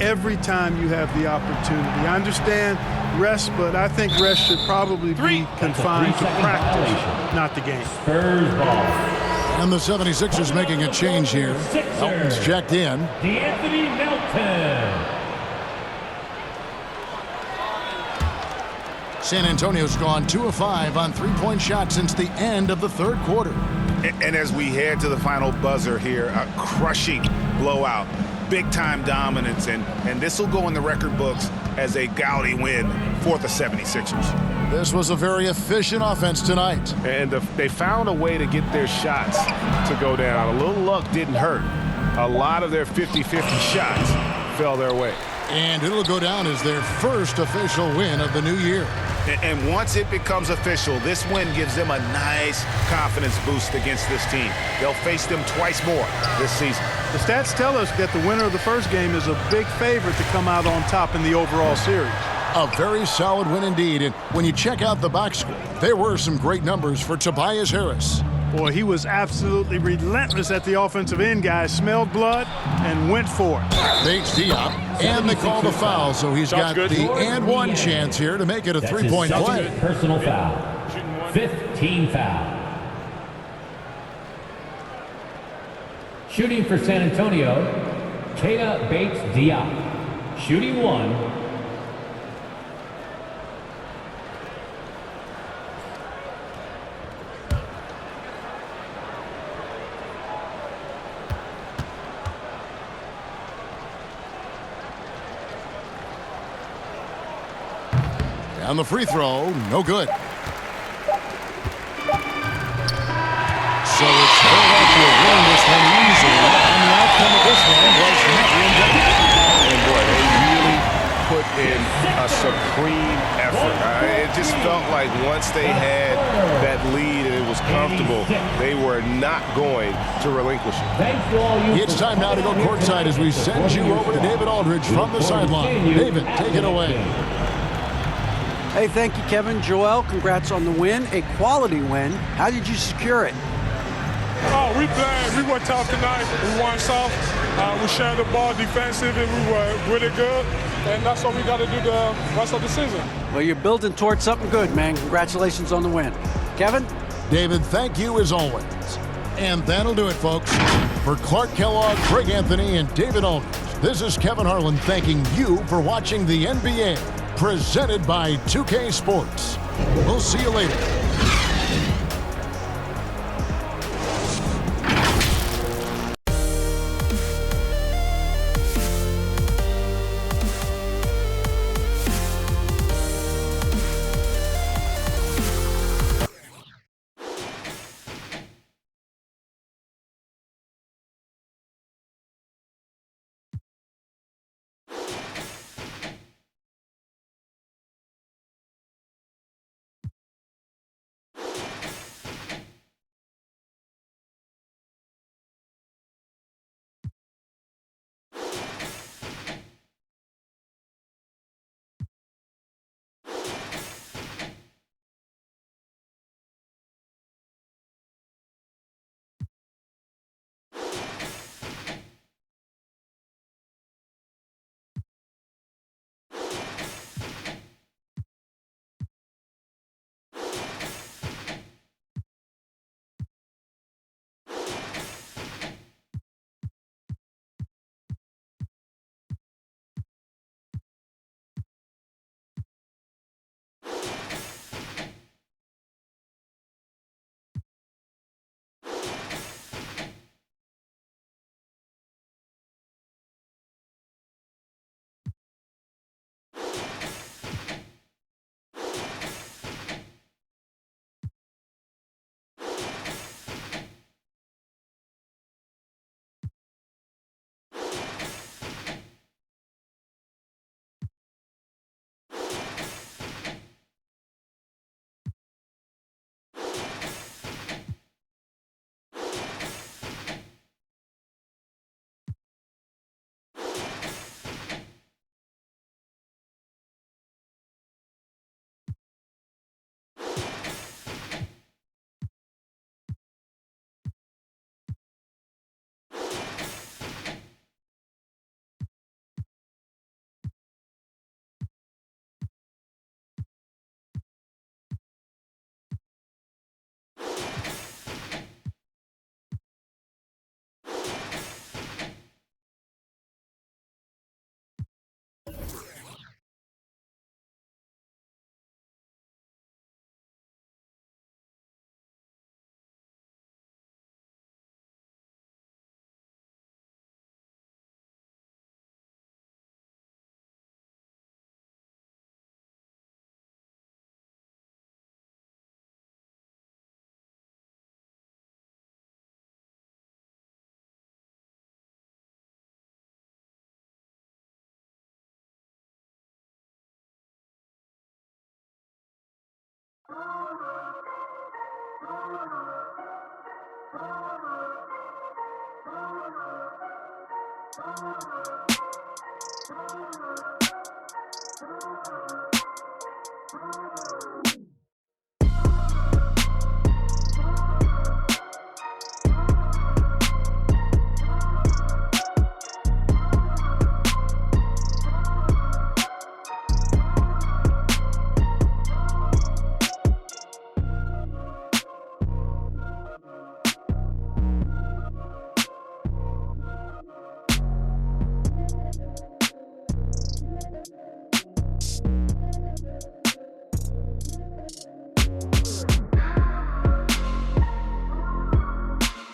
every time you have the opportunity. I understand rest, but I think rest should probably be confined to practice, not the game. Spurs ball. And the 76ers making a change here. Melton's checked in. D'Anthony Melton. San Antonio's gone 2 of 5 on 3-point shots since the end of the 3rd quarter. And as we head to the final buzzer here, a crushing blowout, big-time dominance, and this will go in the record books as a gaudy win for the 76ers. This was a very efficient offense tonight. And they found a way to get their shots to go down. A little luck didn't hurt. A lot of their 50-50 shots fell their way. And it'll go down as their first official win of the new year. And once it becomes official, this win gives them a nice confidence boost against this team. They'll face them twice more this season. The stats tell us that the winner of the first game is a big favorite to come out on top in the overall series. A very solid win indeed. And when you check out the box score, there were some great numbers for Tobias Harris. Boy, he was absolutely relentless at the offensive end, guys. Smelled blood and went for it. Fakes Diop, and they call the foul, so he's got the and one chance here to make it a three-point play. Personal foul. 15 foul. Shooting for San Antonio, Keita Bates-Diop. Shooting 1. On the free throw, no good. So it's Philadelphia winning this one easily, and the outcome of this one was not in doubt. And boy, they really put in a supreme effort. It just felt like once they had that lead and it was comfortable, they were not going to relinquish it. It's time now to go courtside as we send you over to David Aldridge from the sideline. David, take it away. Hey, thank you, Kevin. Joel, congrats on the win. A quality win. How did you secure it? Oh, we played. We were tough tonight. We won soft. We shared the ball defensive, and we were really good. And that's what we got to do the rest of the season. Well, you're building towards something good, man. Congratulations on the win. Kevin? David, thank you as always. And that'll do it, folks. For Clark Kellogg, Craig Anthony, and David Aldridge, this is Kevin Harlan thanking you for watching the NBA. Presented by 2K Sports. We'll see you later.